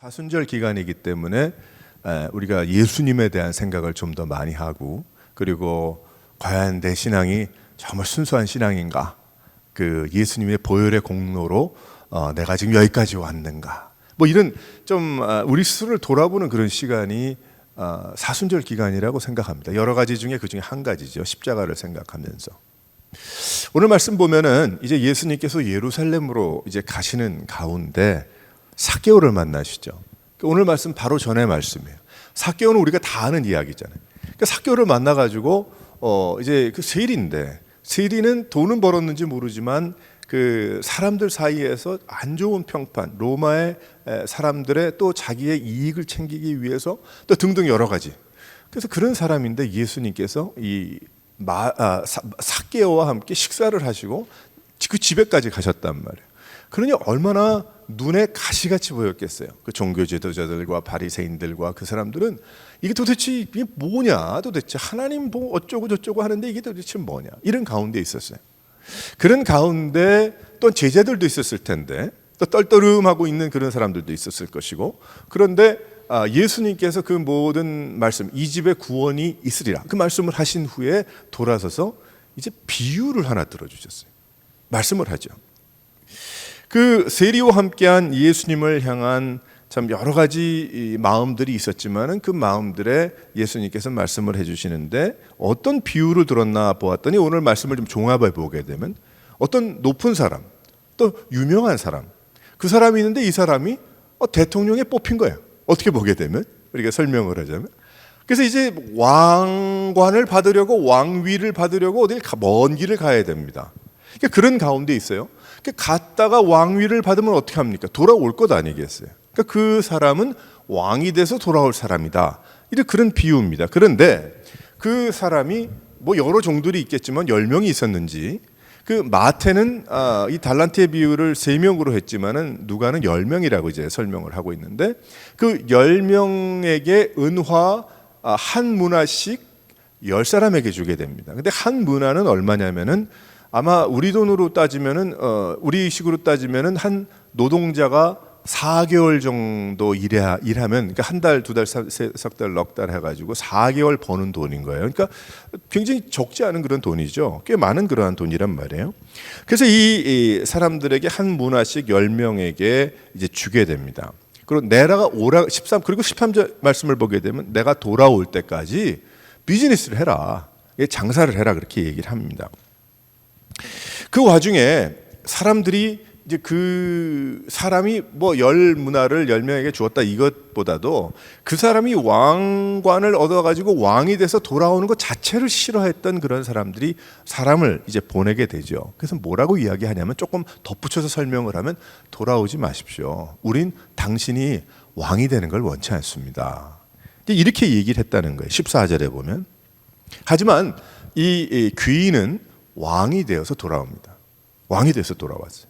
사순절 기간이기 때문에 우리가 예수님에 대한 생각을 좀 더 많이 하고, 그리고 과연 내 신앙이 정말 순수한 신앙인가, 그 예수님의 보혈의 공로로 내가 지금 여기까지 왔는가, 뭐 이런 좀 우리 스스로를 돌아보는 그런 시간이 사순절 기간이라고 생각합니다. 여러 가지 중에 그 중에 한 가지죠. 십자가를 생각하면서. 오늘 말씀 보면은 이제 예수님께서 예루살렘으로 이제 가시는 가운데 삭개오를 만나시죠. 오늘 말씀 바로 전의 말씀이에요. 삭개오는 우리가 다 아는 이야기잖아요. 그러니까 삭개오를 만나가지고 이제 그 세리인데, 세리는 돈은 벌었는지 모르지만 그 사람들 사이에서 안 좋은 평판, 로마의 사람들의 또 자기의 이익을 챙기기 위해서 또 등등 여러 가지. 그래서 그런 사람인데 예수님께서 이 삭개오와 함께 식사를 하시고 그 집에까지 가셨단 말이에요. 그러니 얼마나 눈에 가시같이 보였겠어요. 그 종교 지도자들과 바리새인들과 그 사람들은 이게 도대체 이게 뭐냐, 도대체 하나님 뭐 어쩌고 저쩌고 하는데 이게 도대체 뭐냐, 이런 가운데 있었어요. 그런 가운데 또 제자들도 있었을 텐데, 또 떨떠름하고 있는 그런 사람들도 있었을 것이고, 그런데 예수님께서 그 모든 말씀, 이 집에 구원이 있으리라, 그 말씀을 하신 후에 돌아서서 이제 비유를 하나 들어주셨어요. 말씀을 하죠. 그 세리와 함께한 예수님을 향한 참 여러 가지 마음들이 있었지만은 그 마음들에 예수님께서 말씀을 해주시는데, 어떤 비유를 들었나 보았더니 오늘 말씀을 좀 종합해 보게 되면 어떤 높은 사람, 또 유명한 사람, 그 사람이 있는데 이 사람이 대통령에 뽑힌 거예요. 어떻게 보게 되면, 우리가 설명을 하자면, 그래서 이제 왕관을 받으려고, 왕위를 받으려고 어딜 먼 길을 가야 됩니다. 그러니까 그런 가운데 있어요. 갔다가 왕위를 받으면 어떻게 합니까? 돌아올 것 아니겠어요? 그러니까 그 사람은 왕이 돼서 돌아올 사람이다, 이런 그런 비유입니다. 그런데 그 사람이 뭐 여러 종들이 있겠지만 10명이 있었는지, 그 마태는 이 달란트의 비유를 3명으로 했지만은 누가는 10명이라고 이제 설명을 하고 있는데, 그 10명에게 은화 한 문화씩 10사람에게 주게 됩니다. 근데 한 문화는 얼마냐면은 아마 우리 돈으로 따지면은 우리 식으로 따지면은 한 노동자가 4개월 정도 일하면, 그러니까 한 달, 2달, 석 달, 넉 달 해가지고 4개월 버는 돈인 거예요. 그러니까 굉장히 적지 않은 그런 돈이죠. 꽤 많은 그러한 돈이란 말이에요. 그래서 이 사람들에게 한 문화씩 10명에게 이제 주게 됩니다. 그리고 내가 그리고 13절 말씀을 보게 되면 내가 돌아올 때까지 비즈니스를 해라, 장사를 해라, 그렇게 얘기를 합니다. 그 와중에 사람들이 이제 그 사람이 뭐 10문화를 10명에게 주었다 이것보다도 그 사람이 왕관을 얻어가지고 왕이 돼서 돌아오는 것 자체를 싫어했던 그런 사람들이 사람을 이제 보내게 되죠. 그래서 뭐라고 이야기하냐면, 조금 덧붙여서 설명을 하면, 돌아오지 마십시오. 우린 당신이 왕이 되는 걸 원치 않습니다. 이렇게 얘기를 했다는 거예요. 14절에 보면. 하지만 이 귀인은 왕이 되어서 돌아옵니다. 왕이 돼서 돌아왔어요.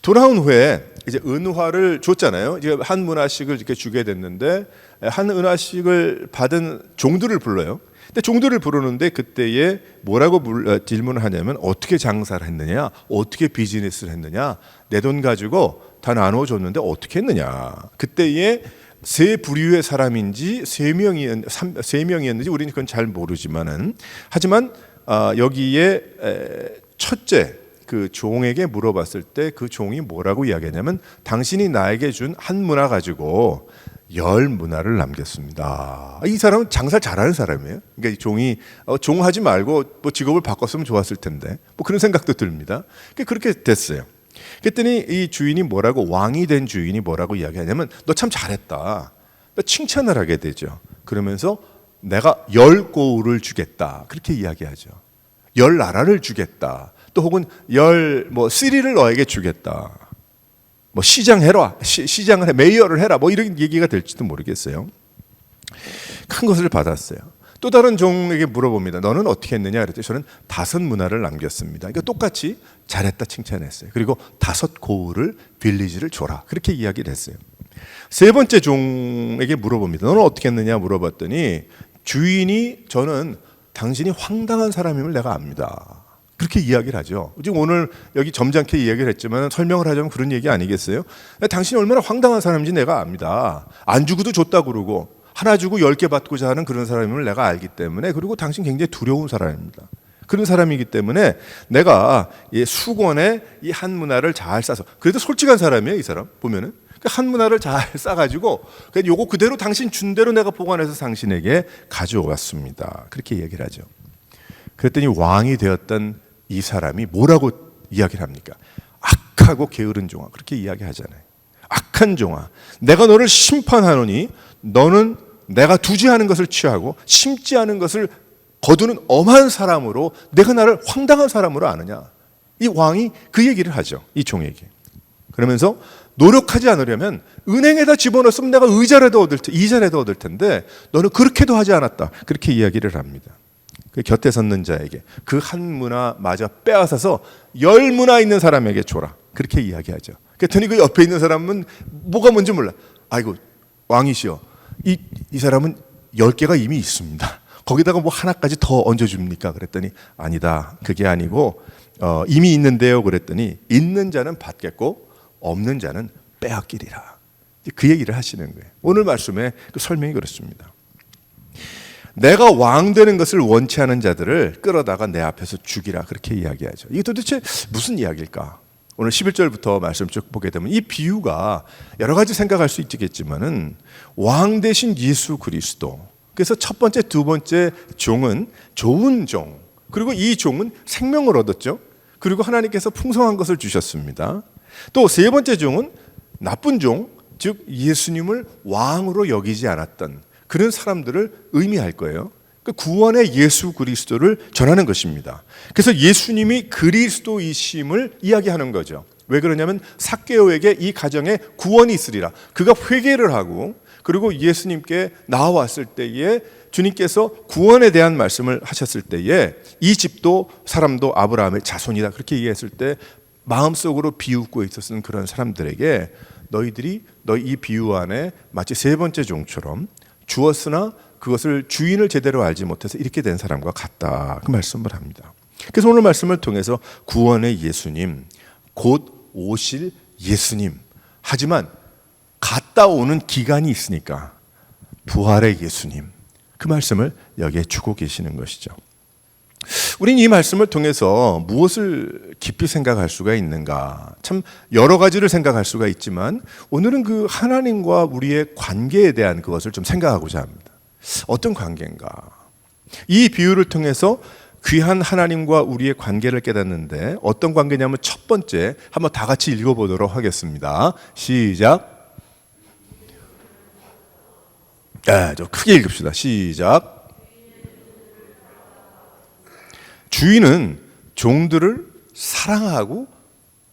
돌아온 후에 이제 은화를 줬잖아요. 이제 한 문화씩을 이렇게 주게 됐는데, 한 은화씩을 받은 종들을 불러요. 근데 종들을 부르는데 그때에 뭐라고 질문을 하냐면, 어떻게 장사를 했느냐, 어떻게 비즈니스를 했느냐, 내 돈 가지고 다 나눠줬는데 어떻게 했느냐. 그때에 세 부류의 사람인지 세 명이었는지 우리는 그건 잘 모르지만은, 하지만 여기에 첫째 그 종에게 물어봤을 때 그 종이 뭐라고 이야기하냐면, 당신이 나에게 준 한 문화 가지고 10문화를 남겼습니다. 이 사람은 장사 잘하는 사람이에요. 그러니까 이 종이 종하지 말고 뭐 직업을 바꿨으면 좋았을 텐데, 뭐 그런 생각도 듭니다. 그렇게 됐어요. 그랬더니 이 주인이 뭐라고, 왕이 된 주인이 뭐라고 이야기하냐면, 너 참 잘했다, 너 칭찬을 하게 되죠. 그러면서 내가 10고울을 주겠다, 그렇게 이야기하죠. 10나라를 주겠다, 또 혹은 3를 너에게 주겠다, 뭐 시장해라, 시장을 해, 메이어를 해라, 뭐 이런 얘기가 될지도 모르겠어요. 큰 것을 받았어요. 또 다른 종에게 물어봅니다. 너는 어떻게 했느냐? 그랬더니 저는 5문화를 남겼습니다. 그러니까 똑같이 잘했다 칭찬했어요. 그리고 5고울을 빌리지를 줘라, 그렇게 이야기를 했어요. 세 번째 종에게 물어봅니다. 너는 어떻게 했느냐 물어봤더니 주인이, 저는 당신이 황당한 사람임을 내가 압니다. 그렇게 이야기를 하죠. 지금 오늘 여기 점잖게 이야기를 했지만 설명을 하자면 그런 얘기 아니겠어요? 당신이 얼마나 황당한 사람인지 내가 압니다. 안 주고도 줬다 그러고 하나 주고 10개 받고자 하는 그런 사람임을 내가 알기 때문에, 그리고 당신 굉장히 두려운 사람입니다. 그런 사람이기 때문에 내가 이 수건에 이 한 문화를 잘 싸서, 그래도 솔직한 사람이에요, 이 사람 보면은. 한 문화를 잘 싸가지고 요거 그대로 당신 준 대로 내가 보관해서 당신에게 가져왔습니다. 그렇게 얘기를 하죠. 그랬더니 왕이 되었던 이 사람이 뭐라고 이야기를 합니까? 악하고 게으른 종아, 그렇게 이야기하잖아요. 악한 종아, 내가 너를 심판하노니 너는 내가 두지 않은 것을 취하고 심지 않은 것을 거두는 엄한 사람으로 내가 나를 황당한 사람으로 아느냐. 이 왕이 그 얘기를 하죠, 이 종에게. 그러면서 노력하지 않으려면 은행에다 집어넣었으면 내가 이자라도 얻을 텐데 너는 그렇게도 하지 않았다. 그렇게 이야기를 합니다. 그 곁에 섰는 자에게 그 한 문화마저 빼앗아서 10문화 있는 사람에게 줘라. 그렇게 이야기하죠. 그랬더니 그 옆에 있는 사람은 뭐가 뭔지 몰라. 아이고 왕이시여, 이 사람은 10개가 이미 있습니다. 거기다가 뭐 하나까지 더 얹어줍니까? 그랬더니 아니다, 그게 아니고 이미 있는데요. 그랬더니 있는 자는 받겠고 없는 자는 빼앗기리라. 그 얘기를 하시는 거예요. 오늘 말씀의 그 설명이 그렇습니다. 내가 왕 되는 것을 원치 않은 자들을 끌어다가 내 앞에서 죽이라. 그렇게 이야기하죠. 이게 도대체 무슨 이야기일까? 오늘 11절부터 말씀 쭉 보게 되면 이 비유가 여러 가지 생각할 수 있겠지만은 왕 대신 예수 그리스도, 그래서 첫 번째, 두 번째 종은 좋은 종, 그리고 이 종은 생명을 얻었죠. 그리고 하나님께서 풍성한 것을 주셨습니다. 또 세 번째 종은 나쁜 종, 즉 예수님을 왕으로 여기지 않았던 그런 사람들을 의미할 거예요. 그 구원의 예수 그리스도를 전하는 것입니다. 그래서 예수님이 그리스도이심을 이야기하는 거죠. 왜 그러냐면 삭개오에게 이 가정에 구원이 있으리라. 그가 회개를 하고 그리고 예수님께 나와왔을 때에 주님께서 구원에 대한 말씀을 하셨을 때에 이 집도 사람도 아브라함의 자손이다. 그렇게 이해했을 때 마음속으로 비웃고 있었던 그런 사람들에게 너희들이 너희 이 비유 안에 마치 세 번째 종처럼 주었으나 그것을 주인을 제대로 알지 못해서 이렇게 된 사람과 같다. 그 말씀을 합니다. 그래서 오늘 말씀을 통해서 구원의 예수님, 곧 오실 예수님, 하지만 갔다 오는 기간이 있으니까 부활의 예수님, 그 말씀을 여기에 주고 계시는 것이죠. 우리는 이 말씀을 통해서 무엇을 깊이 생각할 수가 있는가? 참 여러 가지를 생각할 수가 있지만 오늘은 그 하나님과 우리의 관계에 대한 그것을 좀 생각하고자 합니다. 어떤 관계인가? 이 비유를 통해서 귀한 하나님과 우리의 관계를 깨닫는데 어떤 관계냐면 첫 번째, 한번 다 같이 읽어보도록 하겠습니다. 시작. 좀 크게 읽읍시다. 시작. 주인은 종들을 사랑하고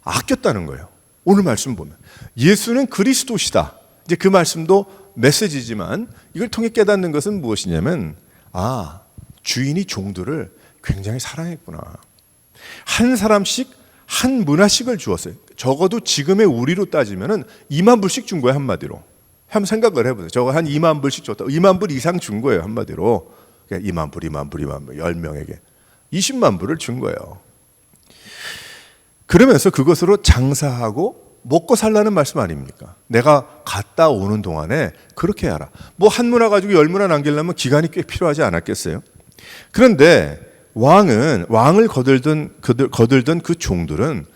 아꼈다는 거예요. 오늘 말씀 보면 예수는 그리스도시다. 이제 그 말씀도 메시지지만 이걸 통해 깨닫는 것은 무엇이냐면 주인이 종들을 굉장히 사랑했구나. 한 사람씩 한 문화씩을 주었어요. 적어도 지금의 우리로 따지면은 2만 불씩 준 거예요, 한마디로. 한번 생각을 해보세요. 저거 한 2만 불씩 줬다. 2만 불 이상 준 거예요, 한마디로. 2만 불, 10명에게 20만 불을 준 거예요. 그러면서 그것으로 장사하고 먹고 살라는 말씀 아닙니까? 내가 갔다 오는 동안에 그렇게 하라. 뭐 한 문화 가지고 10문화 남기려면 기간이 꽤 필요하지 않았겠어요? 그런데 왕을 거들던 그 종들은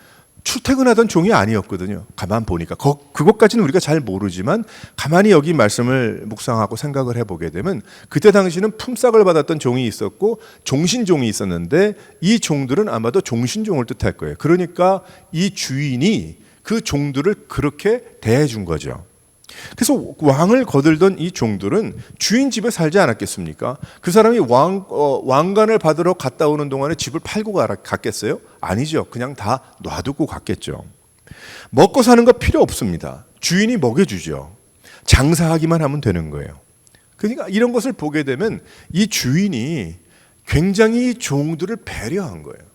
출퇴근하던 종이 아니었거든요. 가만 보니까 그것까지는 우리가 잘 모르지만 가만히 여기 말씀을 묵상하고 생각을 해보게 되면 그때 당시는 품삯을 받았던 종이 있었고 종신종이 있었는데 이 종들은 아마도 종신종을 뜻할 거예요. 그러니까 이 주인이 그 종들을 그렇게 대해준 거죠. 그래서 왕을 거들던 이 종들은 주인 집에 살지 않았겠습니까? 그 사람이 왕관을 받으러 갔다 오는 동안에 집을 팔고 갔겠어요? 아니죠. 그냥 다 놔두고 갔겠죠. 먹고 사는 거 필요 없습니다. 주인이 먹여주죠. 장사하기만 하면 되는 거예요. 그러니까 이런 것을 보게 되면 이 주인이 굉장히 종들을 배려한 거예요.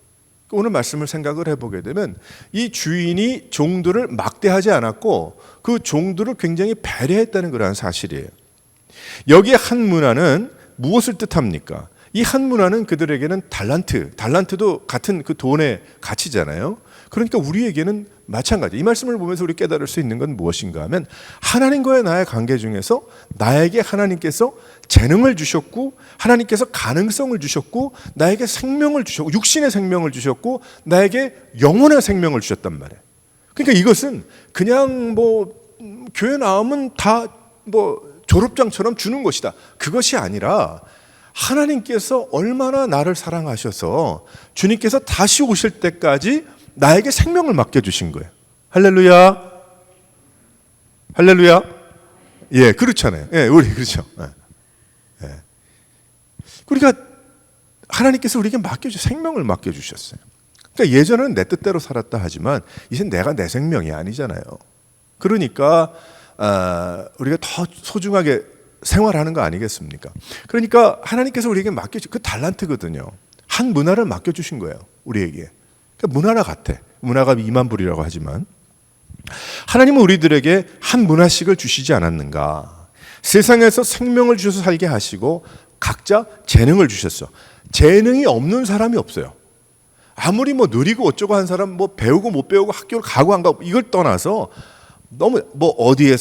오늘 말씀을 생각을 해보게 되면 이 주인이 종들을 막대하지 않았고 그 종들을 굉장히 배려했다는 그러한 사실이에요. 여기에 한 문화는 무엇을 뜻합니까? 이 한 문화는 그들에게는 달란트도 같은 그 돈의 가치잖아요. 그러니까 우리에게는 마찬가지. 이 말씀을 보면서 우리 깨달을 수 있는 건 무엇인가 하면 하나님과의 나의 관계 중에서 나에게 하나님께서 재능을 주셨고 하나님께서 가능성을 주셨고 나에게 생명을 주셨고 육신의 생명을 주셨고 나에게 영혼의 생명을 주셨단 말이에요. 그러니까 이것은 그냥 뭐 교회 나오면 다 뭐 졸업장처럼 주는 것이다. 그것이 아니라 하나님께서 얼마나 나를 사랑하셔서 주님께서 다시 오실 때까지 나에게 생명을 맡겨주신 거예요. 할렐루야. 할렐루야. 예, 그렇잖아요. 예, 우리 그렇죠. 예. 그러니까 하나님께서 우리에게 생명을 맡겨주셨어요. 그러니까 예전에는 내 뜻대로 살았다 하지만 이젠 내가 내 생명이 아니잖아요. 그러니까 우리가 더 소중하게 생활하는 거 아니겠습니까? 그러니까 하나님께서 우리에게 맡겨주신 그 달란트거든요. 한 문화를 맡겨주신 거예요. 우리에게. 그러니까 문화나 같아. 문화가 2만 불이라고 하지만 하나님은 우리들에게 한 문화씩을 주시지 않았는가. 세상에서 생명을 주셔서 살게 하시고 각자 재능을 주셨어. 재능이 없는 사람이 없어요. 아무리 뭐 느리고 어쩌고 한 사람 뭐 배우고 못 배우고 학교를 가고 안 가고 이걸 떠나서 너무 뭐 어디에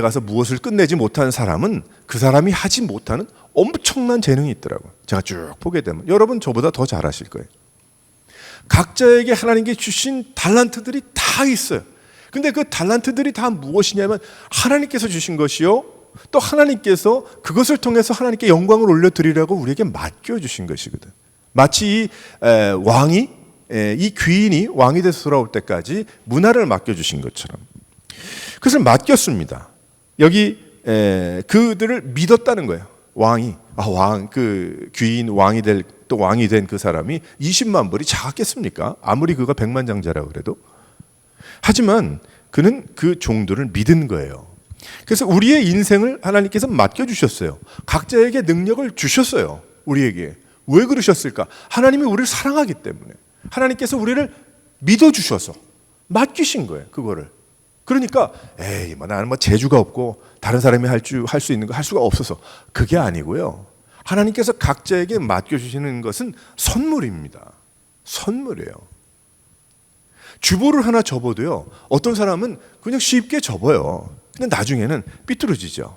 가서 무엇을 끝내지 못하는 사람은 그 사람이 하지 못하는 엄청난 재능이 있더라고요. 제가 쭉 보게 되면 여러분 저보다 더 잘하실 거예요. 각자에게 하나님께 주신 달란트들이 다 있어요. 근데 그 달란트들이 다 무엇이냐면 하나님께서 주신 것이요. 또 하나님께서 그것을 통해서 하나님께 영광을 올려드리려고 우리에게 맡겨주신 것이거든. 마치 이 귀인이 왕이 돼서 돌아올 때까지 문화를 맡겨주신 것처럼 그것을 맡겼습니다. 여기 그들을 믿었다는 거예요. 그 귀인 왕이 된 그 사람이 20만 불이 작았겠습니까? 아무리 그가 백만장자라고 그래도. 하지만 그는 그 종들을 믿은 거예요. 그래서 우리의 인생을 하나님께서 맡겨주셨어요. 각자에게 능력을 주셨어요. 우리에게. 왜 그러셨을까? 하나님이 우리를 사랑하기 때문에. 하나님께서 우리를 믿어주셔서 맡기신 거예요. 그거를. 그러니까 나는 재주가 없고 다른 사람이 할 수 있는 거 할 수가 없어서 그게 아니고요. 하나님께서 각자에게 맡겨주시는 것은 선물입니다. 선물이에요. 주보를 하나 접어도요. 어떤 사람은 그냥 쉽게 접어요. 근데 나중에는 삐뚤어지죠.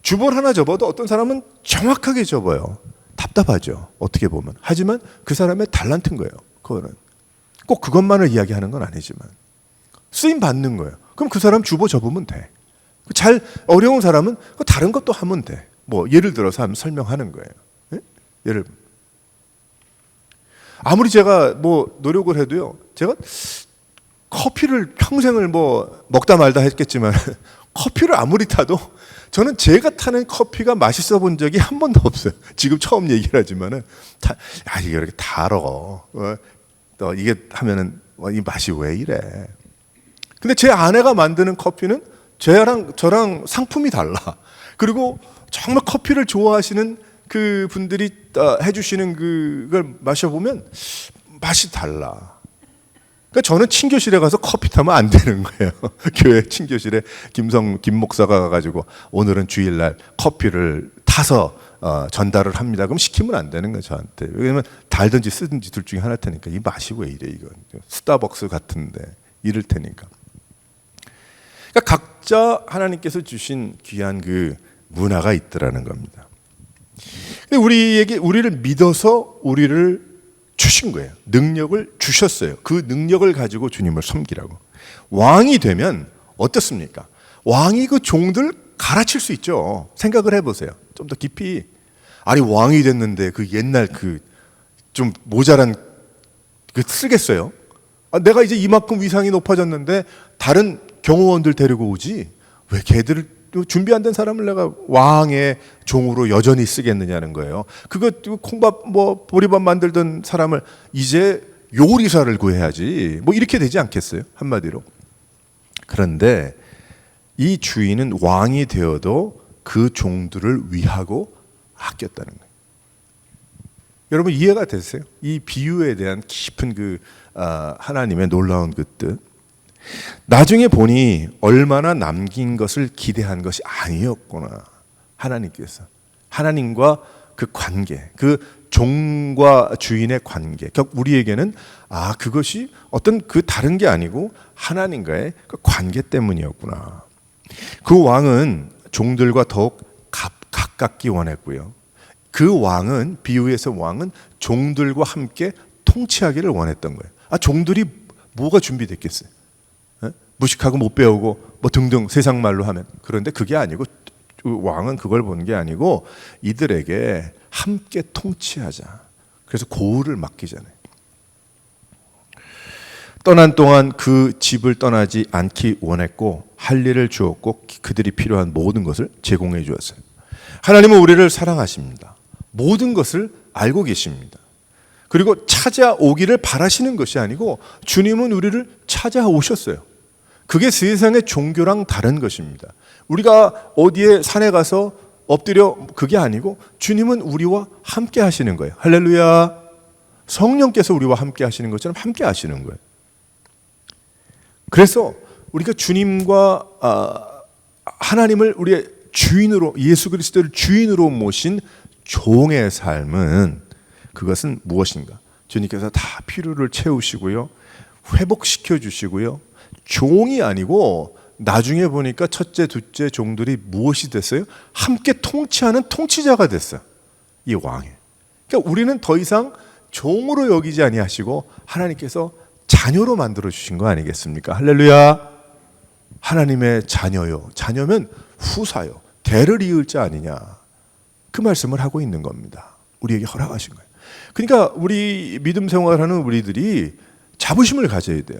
주보를 하나 접어도 어떤 사람은 정확하게 접어요. 답답하죠. 어떻게 보면. 하지만 그 사람의 달란트인 거예요. 그거는. 꼭 그것만을 이야기하는 건 아니지만. 쓰임 받는 거예요. 그럼 그 사람 주보 접으면 돼. 어려운 사람은 다른 것도 하면 돼. 뭐 예를 들어서 한번 설명하는 거예요. 네? 아무리 제가 뭐 노력을 해도요. 제가 커피를 평생을 뭐 먹다 말다 했겠지만 커피를 아무리 타도 저는 제가 타는 커피가 맛있어 본 적이 한 번도 없어요. 지금 처음 얘기를 하지만은 이게 이렇게 달어. 또 이게 하면은 이 맛이 왜 이래? 근데 제 아내가 만드는 커피는 저랑 상품이 달라. 그리고 정말 커피를 좋아하시는 그 분들이 해주시는 그걸 마셔보면 맛이 달라. 그러니까 저는 친교실에 가서 커피 타면 안 되는 거예요. 교회 친교실에 김 목사가 가가지고 오늘은 주일날 커피를 타서 전달을 합니다. 그럼 시키면 안 되는 거예요, 저한테. 왜냐면 달든지 쓰든지 둘 중에 하나일 테니까. 이 맛이 왜 이래, 이건. 스타벅스 같은데. 이럴 테니까. 그러니까 각자 하나님께서 주신 귀한 그 문화가 있더라는 겁니다. 근데 우리를 믿어서 우리를 주신 거예요. 능력을 주셨어요. 그 능력을 가지고 주님을 섬기라고. 왕이 되면 어떻습니까? 왕이 그 종들 갈아칠 수 있죠. 생각을 해보세요. 좀 더 깊이. 아니 왕이 됐는데 그 옛날 그 좀 모자란 그 쓰겠어요? 내가 이제 이만큼 위상이 높아졌는데 다른 경호원들 데리고 오지 왜 걔들을 준비 안 된 사람을 내가 왕의 종으로 여전히 쓰겠느냐는 거예요. 그거 콩밥 뭐 보리밥 만들던 사람을 이제 요리사를 구해야지 뭐 이렇게 되지 않겠어요? 한마디로. 그런데 이 주인은 왕이 되어도 그 종들을 위하고 아꼈다는 거예요. 여러분 이해가 되세요? 이 비유에 대한 깊은 그 하나님의 놀라운 그 뜻. 나중에 보니 얼마나 남긴 것을 기대한 것이 아니었구나. 하나님께서. 하나님과 그 관계, 그 종과 주인의 관계, 그러니까 우리에게는 그것이 어떤 그 다른 게 아니고 하나님과의 그 관계 때문이었구나. 그 왕은 종들과 더욱 가깝기 원했고요. 그 왕은, 비유에서 왕은 종들과 함께 통치하기를 원했던 거예요. 종들이 뭐가 준비됐겠어요? 무식하고 못 배우고 뭐 등등 세상 말로 하면. 그런데 그게 아니고, 왕은 그걸 보는 게 아니고 이들에게 함께 통치하자. 그래서 고을을 맡기잖아요. 떠난 동안 그 집을 떠나지 않기 원했고 할 일을 주었고 그들이 필요한 모든 것을 제공해 주었어요. 하나님은 우리를 사랑하십니다. 모든 것을 알고 계십니다. 그리고 찾아오기를 바라시는 것이 아니고 주님은 우리를 찾아오셨어요. 그게 세상의 종교랑 다른 것입니다. 우리가 어디에 산에 가서 엎드려, 그게 아니고 주님은 우리와 함께 하시는 거예요. 할렐루야. 성령께서 우리와 함께 하시는 것처럼 함께 하시는 거예요. 그래서 우리가 주님과 하나님을 우리의 주인으로, 예수 그리스도를 주인으로 모신 종의 삶은, 그것은 무엇인가? 주님께서 다 필요를 채우시고요, 회복시켜 주시고요, 종이 아니고 나중에 보니까 첫째, 둘째 종들이 무엇이 됐어요? 함께 통치하는 통치자가 됐어요. 이 왕이. 그러니까 우리는 더 이상 종으로 여기지 아니하시고 하나님께서 자녀로 만들어 주신 거 아니겠습니까? 할렐루야. 하나님의 자녀요. 자녀면 후사요. 대를 이을 자 아니냐. 그 말씀을 하고 있는 겁니다. 우리에게 허락하신 거예요. 그러니까 우리 믿음 생활하는 우리들이 자부심을 가져야 돼요.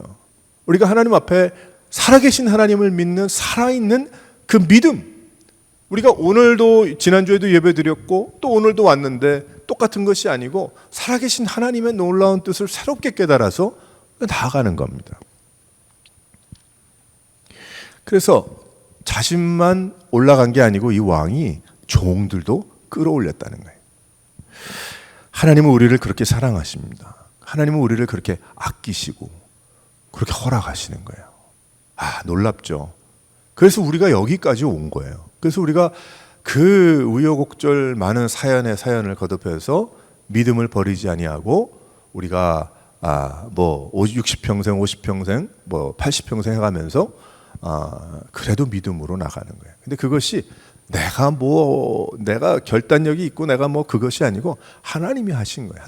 우리가 하나님 앞에 살아계신 하나님을 믿는 살아있는 그 믿음. 우리가 오늘도, 지난주에도 예배드렸고 또 오늘도 왔는데 똑같은 것이 아니고 살아계신 하나님의 놀라운 뜻을 새롭게 깨달아서 나아가는 겁니다. 그래서 자신만 올라간 게 아니고 이 왕이 종들도 끌어올렸다는 거예요. 하나님은 우리를 그렇게 사랑하십니다. 하나님은 우리를 그렇게 아끼시고 그렇게 허락하시는 거예요. 놀랍죠. 그래서 우리가 여기까지 온 거예요. 그래서 우리가 그 우여곡절 많은 사연을 거듭해서 믿음을 버리지 아니하고 우리가 60평생, 50평생, 80평생 해가면서 그래도 믿음으로 나가는 거예요. 근데 그것이 내가 결단력이 있고 내가 그것이 아니고 하나님이 하신 거예요.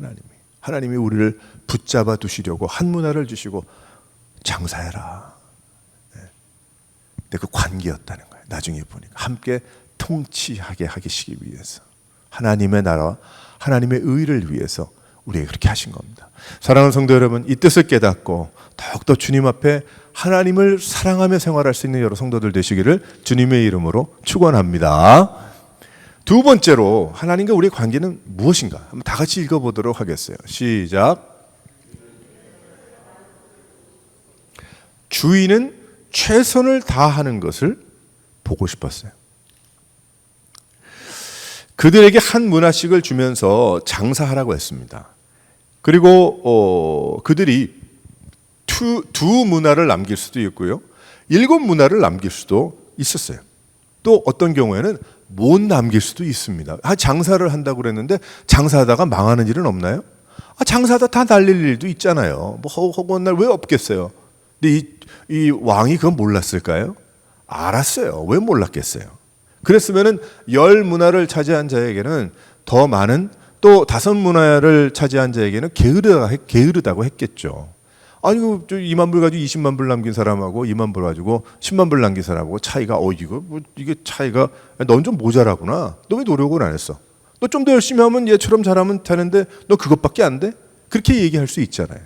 하나님이 우리를 붙잡아 두시려고 한 문화를 주시고 장사해라. 근데 그 관계였다는 거예요. 나중에 보니까 함께 통치하게 하시기 위해서, 하나님의 나라와 하나님의 의를 위해서 우리에게 그렇게 하신 겁니다. 사랑하는 성도 여러분, 이 뜻을 깨닫고 더욱더 주님 앞에 하나님을 사랑하며 생활할 수 있는 여러 성도들 되시기를 주님의 이름으로 축원합니다. 두 번째로 하나님과 우리의 관계는 무엇인가? 한번 다 같이 읽어보도록 하겠어요. 시작. 주인은 최선을 다하는 것을 보고 싶었어요. 그들에게 한 문화씩을 주면서 장사하라고 했습니다. 그리고 그들이 두 문화를 남길 수도 있고요, 7 문화를 남길 수도 있었어요. 또 어떤 경우에는 못 남길 수도 있습니다. 장사를 한다고 그랬는데 장사하다가 망하는 일은 없나요? 장사하다 다 날릴 일도 있잖아요. 허구한 날 왜 없겠어요? 근데 이 왕이 그건 몰랐을까요? 알았어요. 왜 몰랐겠어요? 그랬으면은 10 문화를 차지한 자에게는 더 많은, 또 5 문화를 차지한 자에게는 게으르다고 했겠죠. 아니, 2만 불 가지고 20만 불 남긴 사람하고 2만 불 가지고 10만 불 남긴 사람하고 차이가, 이게 차이가, 넌 좀 모자라구나. 너 왜 노력을 안 했어? 너 좀 더 열심히 하면 얘처럼 잘하면 되는데 너 그것밖에 안 돼? 그렇게 얘기할 수 있잖아요.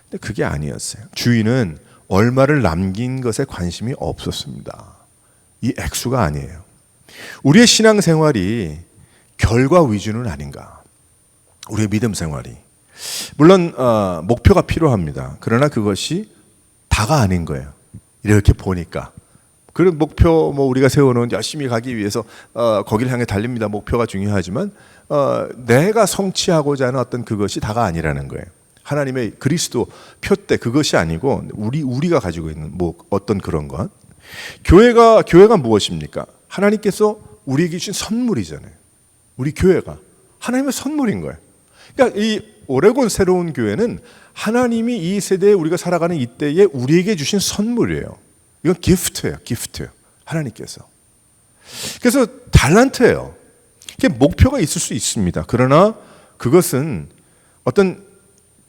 근데 그게 아니었어요. 주인은 얼마를 남긴 것에 관심이 없었습니다. 이 액수가 아니에요. 우리의 신앙생활이 결과 위주는 아닌가? 우리의 믿음 생활이. 물론 목표가 필요합니다. 그러나 그것이 다가 아닌 거예요. 이렇게 보니까. 그런 목표, 우리가 세워놓은 열심히 가기 위해서 거기를 향해 달립니다. 목표가 중요하지만 내가 성취하고자 하는 어떤 그것이 다가 아니라는 거예요. 하나님의 그리스도 표대, 그것이 아니고 우리가 가지고 있는 어떤 그런 것. 교회가 무엇입니까? 하나님께서 우리에게 주신 선물이잖아요. 우리 교회가 하나님의 선물인 거예요. 그러니까 이 오레곤 새로운 교회는 하나님이 이 세대에 우리가 살아가는 이때에 우리에게 주신 선물이에요. 이건 기프트예요. 기프트. 하나님께서. 그래서 달란트예요. 목표가 있을 수 있습니다. 그러나 그것은 어떤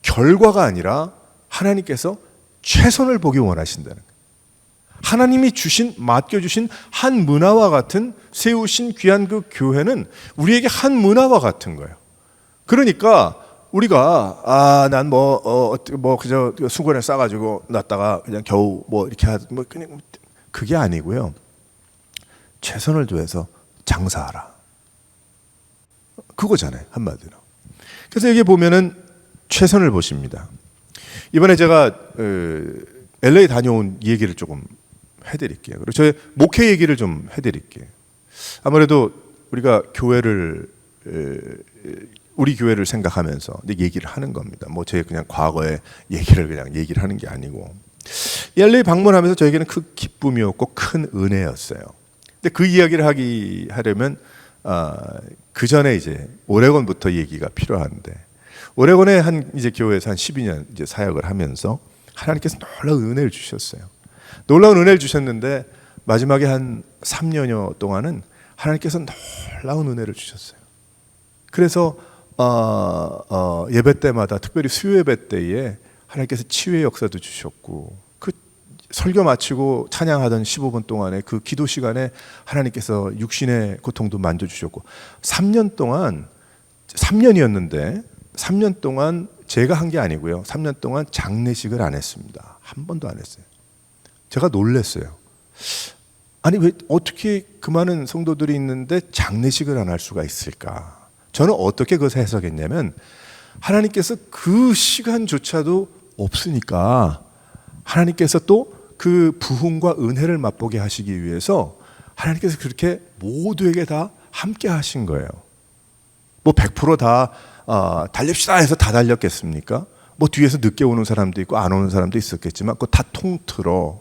결과가 아니라 하나님께서 최선을 보기 원하신다는 거예요. 하나님이 맡겨주신 한 문화와 같은 세우신 귀한 그 교회는 우리에게 한 문화와 같은 거예요. 그러니까 우리가 난 그저 수건에 싸가지고 놨다가 그냥 겨우 이렇게 그냥 그게 아니고요. 최선을 다해서 장사하라. 그거잖아요, 한마디로. 그래서 여기 보면은 최선을 보십니다. 이번에 제가 LA 다녀온 얘기를 조금 해드릴게요. 그리고 저의 목회 얘기를 좀 해드릴게요. 아무래도 우리가 우리 교회를 생각하면서 얘기를 하는 겁니다. 제 그냥 과거의 얘기를 그냥 얘기를 하는 게 아니고. LA 방문하면서 저에게는 큰 기쁨이었고 큰 은혜였어요. 근데 그 이야기를 하려면 그 전에 이제 오레곤부터 얘기가 필요한데, 오레곤의 이제 교회에서 한 12년 이제 사역을 하면서 하나님께서 놀라운 은혜를 주셨어요. 놀라운 은혜를 주셨는데 마지막에 한 3년여 동안은 하나님께서 놀라운 은혜를 주셨어요. 그래서 예배 때마다 특별히 수요 예배 때에 하나님께서 치유의 역사도 주셨고, 그 설교 마치고 찬양하던 15분 동안에 그 기도 시간에 하나님께서 육신의 고통도 만져주셨고, 3년 동안 3년이었는데 3년 동안 제가 한 게 아니고요. 3년 동안 장례식을 안 했습니다. 한 번도 안 했어요. 제가 놀랐어요. 아니 왜 어떻게 그 많은 성도들이 있는데 장례식을 안 할 수가 있을까? 저는 어떻게 그것을 해석했냐면, 하나님께서 그 시간조차도 없으니까 하나님께서 또 그 부흥과 은혜를 맛보게 하시기 위해서 하나님께서 그렇게 모두에게 다 함께 하신 거예요. 100%다 달립시다 해서 다 달렸겠습니까? 뒤에서 늦게 오는 사람도 있고 안 오는 사람도 있었겠지만 그거 다 통틀어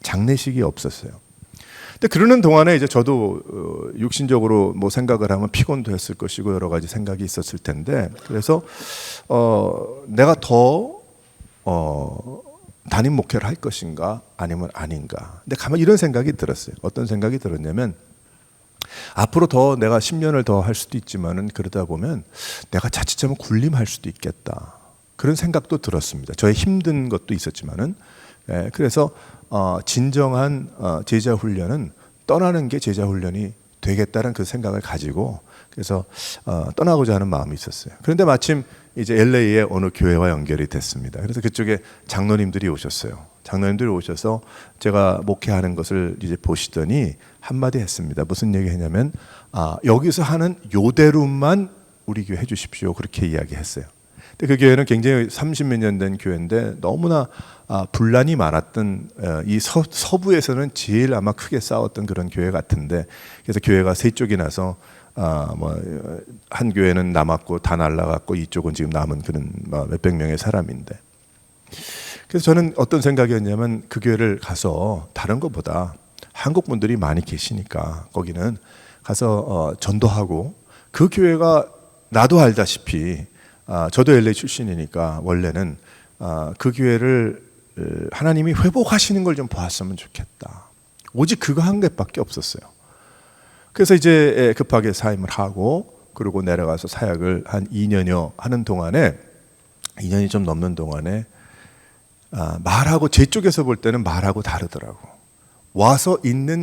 장례식이 없었어요. 근데 그러는 동안에 이제 저도 육신적으로 생각을 하면 피곤도 했을 것이고 여러 가지 생각이 있었을 텐데, 그래서 내가 더 담임 목회를 할 것인가 아니면 아닌가. 근데 가만히 이런 생각이 들었어요. 어떤 생각이 들었냐면, 앞으로 더 내가 10년을 더 할 수도 있지만은 그러다 보면 내가 자칫 잘못 군림할 수도 있겠다. 그런 생각도 들었습니다. 저의 힘든 것도 있었지만은. 그래서 진정한 제자 훈련은 떠나는 게 제자 훈련이 되겠다는 그 생각을 가지고, 그래서 떠나고자 하는 마음이 있었어요. 그런데 마침 이제 LA의 어느 교회와 연결이 됐습니다. 그래서 그쪽에 장로님들이 오셨어요. 장로님들이 오셔서 제가 목회하는 것을 이제 보시더니 한마디 했습니다. 무슨 얘기 했냐면, 여기서 하는 요대로만 우리 교회 해주십시오. 그렇게 이야기했어요. 근데 그 교회는 굉장히 30몇 년 된 교회인데 너무나 분란이 많았던, 이 서부에서는 제일 아마 크게 싸웠던 그런 교회 같은데, 그래서 교회가 세 쪽이 나서 한 교회는 남았고 다 날라갔고 이쪽은 지금 남은 그런 몇백 명의 사람인데, 그래서 저는 어떤 생각이었냐면, 그 교회를 가서 다른 것보다 한국 분들이 많이 계시니까 거기는 가서 전도하고, 그 교회가 나도 알다시피 저도 LA 출신이니까 원래는 그 교회를 하나님이 회복하시는 걸 좀 보았으면 좋겠다. 오직 그거 한 개밖에 없었어요. 그래서 이제 급하게 사임을 하고, 그리고 내려가서 사역을 한 2년여 하는 동안에, 2년이 좀 넘는 동안에 말하고, 제 쪽에서 볼 때는 말하고 다르더라고. 와서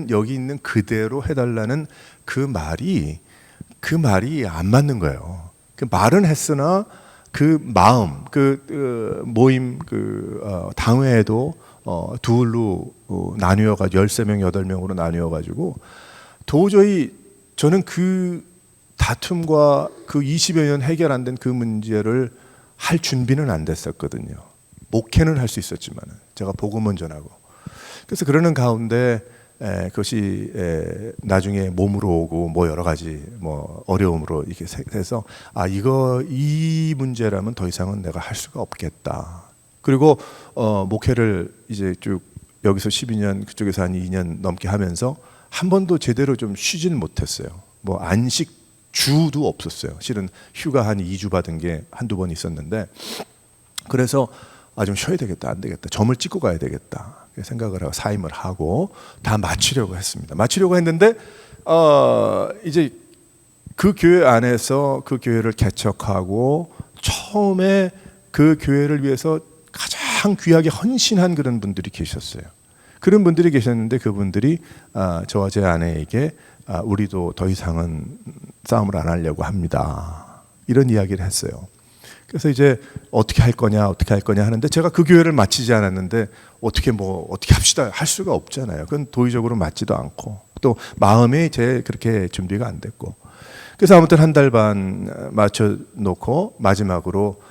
여기 있는 그대로 해달라는 그 말이 안 맞는 거예요. 그 말은 했으나 그 마음, 모임, 당회에도 둘로 나뉘어가지고 13명, 8명으로 나뉘어가지고 도저히 저는 그 다툼과 그 20여 년 해결 안 된 그 문제를 할 준비는 안 됐었거든요. 목회는 할 수 있었지만 제가 복음은 전하고. 그래서 그러는 가운데 그것이 나중에 몸으로 오고 여러 가지 어려움으로 이렇게 해서 이 문제라면 더 이상은 내가 할 수가 없겠다. 그리고 목회를 이제 쭉 여기서 12년, 그쪽에서 한 2년 넘게 하면서 한 번도 제대로 좀 쉬지는 못했어요. 안식 주도 없었어요. 실은 휴가 한 2주 받은 게 한두 번 있었는데, 그래서 좀 쉬어야 되겠다, 안 되겠다, 점을 찍고 가야 되겠다 생각을 하고 사임을 하고 다 마치려고 했습니다. 마치려고 했는데 이제 그 교회 안에서 그 교회를 개척하고 처음에 그 교회를 위해서 가장 귀하게 헌신한 그런 분들이 계셨어요. 그런 분들이 계셨는데 그분들이 저와 제 아내에게 우리도 더 이상은 싸움을 안 하려고 합니다, 이런 이야기를 했어요. 그래서 이제 어떻게 할 거냐 하는데, 제가 그 교회를 마치지 않았는데 어떻게 합시다 할 수가 없잖아요. 그건 도의적으로 맞지도 않고 또 마음이 제 그렇게 준비가 안 됐고, 그래서 아무튼 한 달 반 맞춰 놓고 마지막으로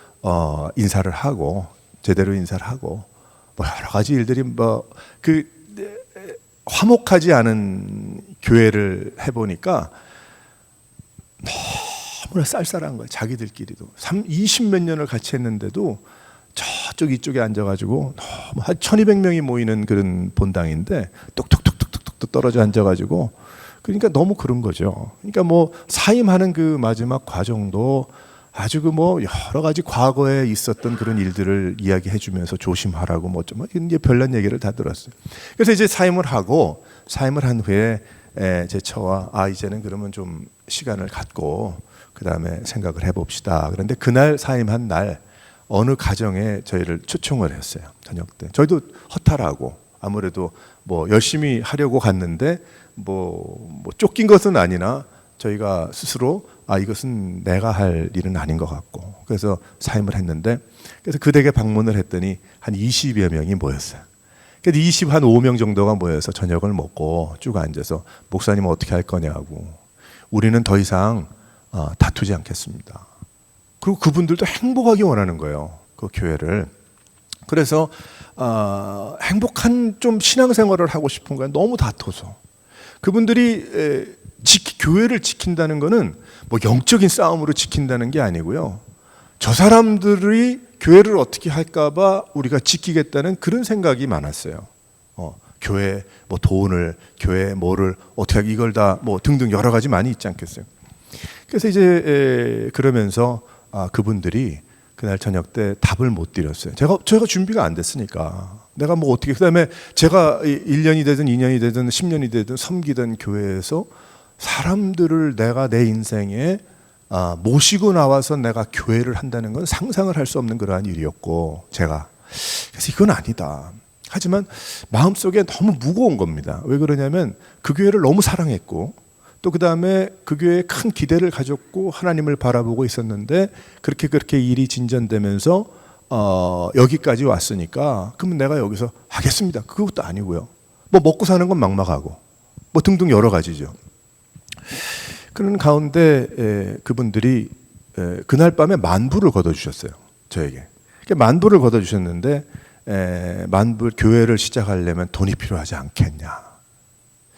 인사를 하고, 제대로 인사를 하고, 여러 가지 일들이 화목하지 않은 교회를 해보니까 너무나 쌀쌀한 거예요. 자기들끼리도 20몇 년을 같이 했는데도 저쪽 이쪽에 앉아가지고 너무 한 1200명이 모이는 그런 본당인데 뚝뚝뚝뚝뚝 떨어져 앉아가지고, 그러니까 너무 그런 거죠. 그러니까 사임하는 그 마지막 과정도 아주 여러 가지 과거에 있었던 그런 일들을 이야기해 주면서 조심하라고 이제 별난 얘기를 다 들었어요. 그래서 이제 사임을 한 후에 제 처와 이제는 그러면 좀 시간을 갖고 그 다음에 생각을 해봅시다. 그런데 그날 사임한 날 어느 가정에 저희를 초청을 했어요. 저녁 때. 저희도 허탈하고 아무래도 열심히 하려고 갔는데 쫓긴 것은 아니나 저희가 스스로 이것은 내가 할 일은 아닌 것 같고, 그래서 사임을 했는데, 그래서 그 댁에 방문을 했더니 한 20여 명이 모였어요. 그래서 25명 정도가 모여서 저녁을 먹고 쭉 앉아서 목사님 어떻게 할 거냐고, 우리는 더 이상 다투지 않겠습니다. 그리고 그분들도 행복하기 원하는 거예요, 그 교회를. 그래서 행복한 좀 신앙생활을 하고 싶은 거예요. 너무 다퉈서. 그분들이 교회를 지킨다는 거는 영적인 싸움으로 지킨다는 게 아니고요, 저 사람들이 교회를 어떻게 할까봐 우리가 지키겠다는 그런 생각이 많았어요. 교회 돈을, 교회 뭐를 어떻게 하기, 이걸 다 등등 여러 가지 많이 있지 않겠어요. 그래서 이제 그러면서 그분들이 그날 저녁 때 답을 못 드렸어요. 제가 준비가 안 됐으니까. 내가 어떻게, 그다음에 제가 1년이 되든 2년이 되든 10년이 되든 섬기던 교회에서 사람들을 내가 내 인생에 모시고 나와서 내가 교회를 한다는 건 상상을 할 수 없는 그러한 일이었고, 그래서 이건 아니다. 하지만 마음속에 너무 무거운 겁니다. 왜 그러냐면 그 교회를 너무 사랑했고, 또 그 다음에 그 교회에 큰 기대를 가졌고 하나님을 바라보고 있었는데, 그렇게 일이 진전되면서 여기까지 왔으니까 그러면 내가 여기서 하겠습니다, 그것도 아니고요. 먹고 사는 건 막막하고 등등 여러 가지죠. 그런 가운데 그분들이 그날 밤에 만불을 걷어주셨어요, 저에게. 만불을 걷어주셨는데, 만불 교회를 시작하려면 돈이 필요하지 않겠냐.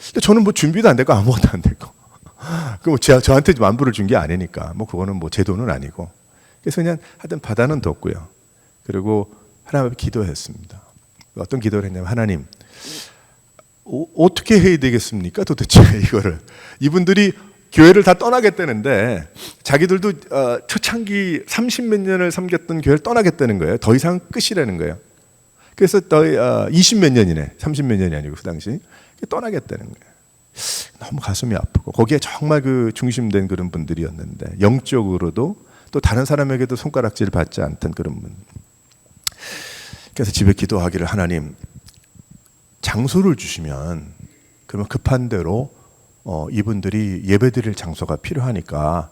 근데 저는 준비도 안 되고 아무것도 안 되고, 저한테 만불을 준 게 아니니까 그거는 제 돈은 아니고, 그래서 그냥 하여튼 받아는 뒀고요. 그리고 하나님 앞에 기도했습니다. 어떤 기도를 했냐면, 하나님, 어떻게 해야 되겠습니까 도대체 이거를. 이분들이 교회를 다 떠나겠다는데, 자기들도 초창기 30몇 년을 섬겼던 교회를 떠나겠다는 거예요. 더 이상 끝이라는 거예요. 그래서 20몇 년이네, 30몇 년이 아니고 그 당시 떠나겠다는 거예요. 너무 가슴이 아프고, 거기에 정말 중심된 그런 분들이었는데, 영적으로도 또 다른 사람에게도 손가락질 받지 않던 그런 분. 그래서 집에 기도하기를, 하나님, 장소를 주시면 그러면 급한 대로 이분들이 예배드릴 장소가 필요하니까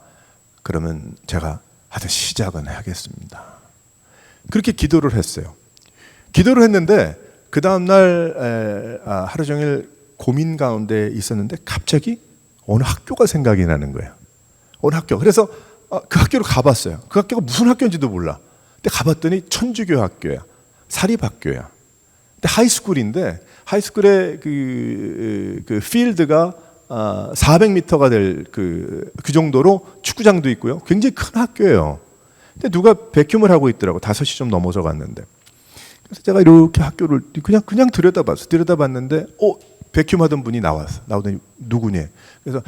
그러면 제가 하여튼 시작은 하겠습니다. 그렇게 기도를 했어요. 기도를 했는데 그 다음날 하루 종일 고민 가운데 있었는데 갑자기 어느 학교가 생각이 나는 거예요. 어느 학교. 그래서 그 학교를 가봤어요. 그 학교가 무슨 학교인지도 몰라. 근데 가봤더니 천주교 학교야. 사립학교야. 근데 하이스쿨인데, 하이스쿨의 그 필드가 400m가 될 그 정도로 축구장도 있고요. 굉장히 큰 학교예요. 근데 누가 백큐을 하고 있더라고. 5시 좀 넘어서 갔는데. 그래서 제가 이렇게 학교를 그냥 들여다봤어. 들여다봤는데, 백큐 하던 분이 나오더니 누구니? 그래서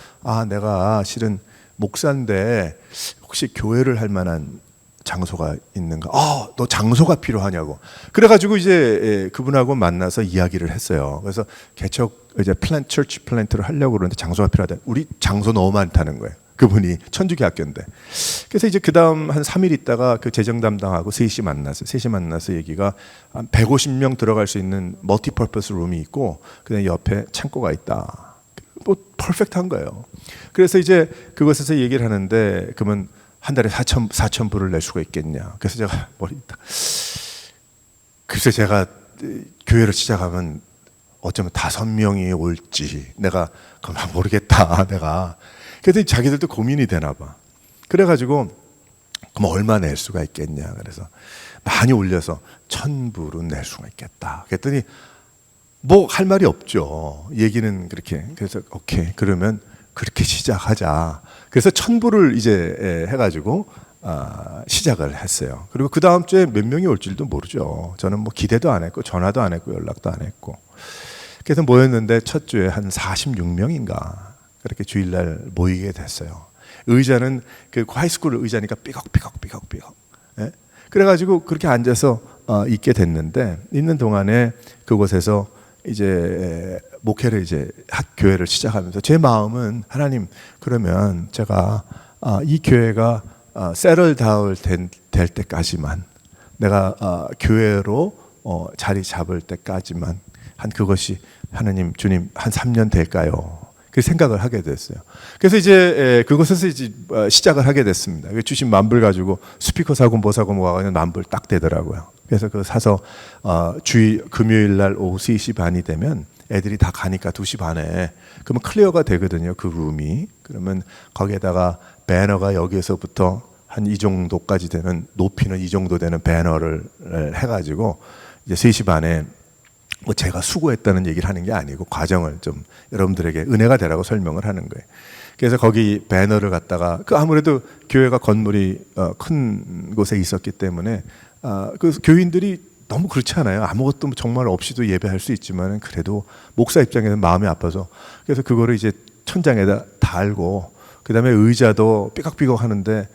내가 실은 목사인데 혹시 교회를 할 만한 장소가 있는가? 너 장소가 필요하냐고. 그래가지고 이제 그분하고 만나서 이야기를 했어요. 그래서 개척 이제 처치 플랜트를 하려고 그러는데 장소가 필요하다. 우리 장소 너무 많다는 거예요. 그분이 천주교학교인데. 그래서 이제 그 다음 한 3일 있다가 그 재정 담당하고 셋이 만났어요. 셋이 만나서 얘기가 한 150명 들어갈 수 있는 멀티퍼포스 룸이 있고 그다음에 옆에 창고가 있다. 뭐 퍼펙트한 거예요. 그래서 이제 그곳에서 얘기를 하는데 그러면 한 달에 4천 불을 낼 수가 있겠냐. 그래서 제가 글쎄 제가 교회를 시작하면 어쩌면 5명이 올지 내가 그만 모르겠다. 내가. 그래서 자기들도 고민이 되나 봐. 그래가지고 그럼 얼마 낼 수가 있겠냐. 그래서 많이 올려서 1,000불은 낼 수가 있겠다. 그랬더니 뭐 할 말이 없죠. 얘기는 그렇게. 그래서 오케이 그러면 그렇게 시작하자. 그래서 1,000불을 이제 해가지고 시작을 했어요. 그리고 그 다음 주에 몇 명이 올지도 모르죠. 저는 뭐 기대도 안 했고 전화도 안 했고 연락도 안 했고. 그래서 모였는데 첫 주에 한 46명인가 그렇게 주일날 모이게 됐어요. 의자는 그 하이스쿨 의자니까 삐걱삐걱. 예? 그래가지고 그렇게 앉아서 있게 됐는데 있는 동안에 그곳에서 이제 목회를 이제 교회를 시작하면서 제 마음은 하나님 그러면 제가 이 교회가 세럴 다운 될 때까지만 내가 교회로 자리 잡을 때까지만 한 그것이 하나님 주님 한 3년 될까요? 그 생각을 하게 됐어요. 그래서 이제 그곳에서 이제 시작을 하게 됐습니다. 주신 만불 가지고 스피커 사고 뭐 사고 뭐 하고 만불 딱 되더라고요. 그래서 그거 사서 금요일 날 오후 3시 반이 되면 애들이 다 가니까 2시 반에 그러면 클리어가 되거든요. 그 룸이. 그러면 거기에다가 배너가 여기에서부터 한 이 정도까지 되는 높이는 이 정도 되는 배너를 해가지고 이제 3시 반에 뭐 제가 수고했다는 얘기를 하는 게 아니고 과정을 좀 여러분들에게 은혜가 되라고 설명을 하는 거예요. 그래서 거기 배너를 갖다가 그 아무래도 교회가 건물이 큰 곳에 있었기 때문에 그 교인들이 너무 그렇지 않아요. 아무것도 정말 없이도 예배할 수 있지만 그래도 목사 입장에서는 마음이 아파서 그래서 그거를 이제 천장에다 달고 그다음에 의자도 삐걱삐걱 하는데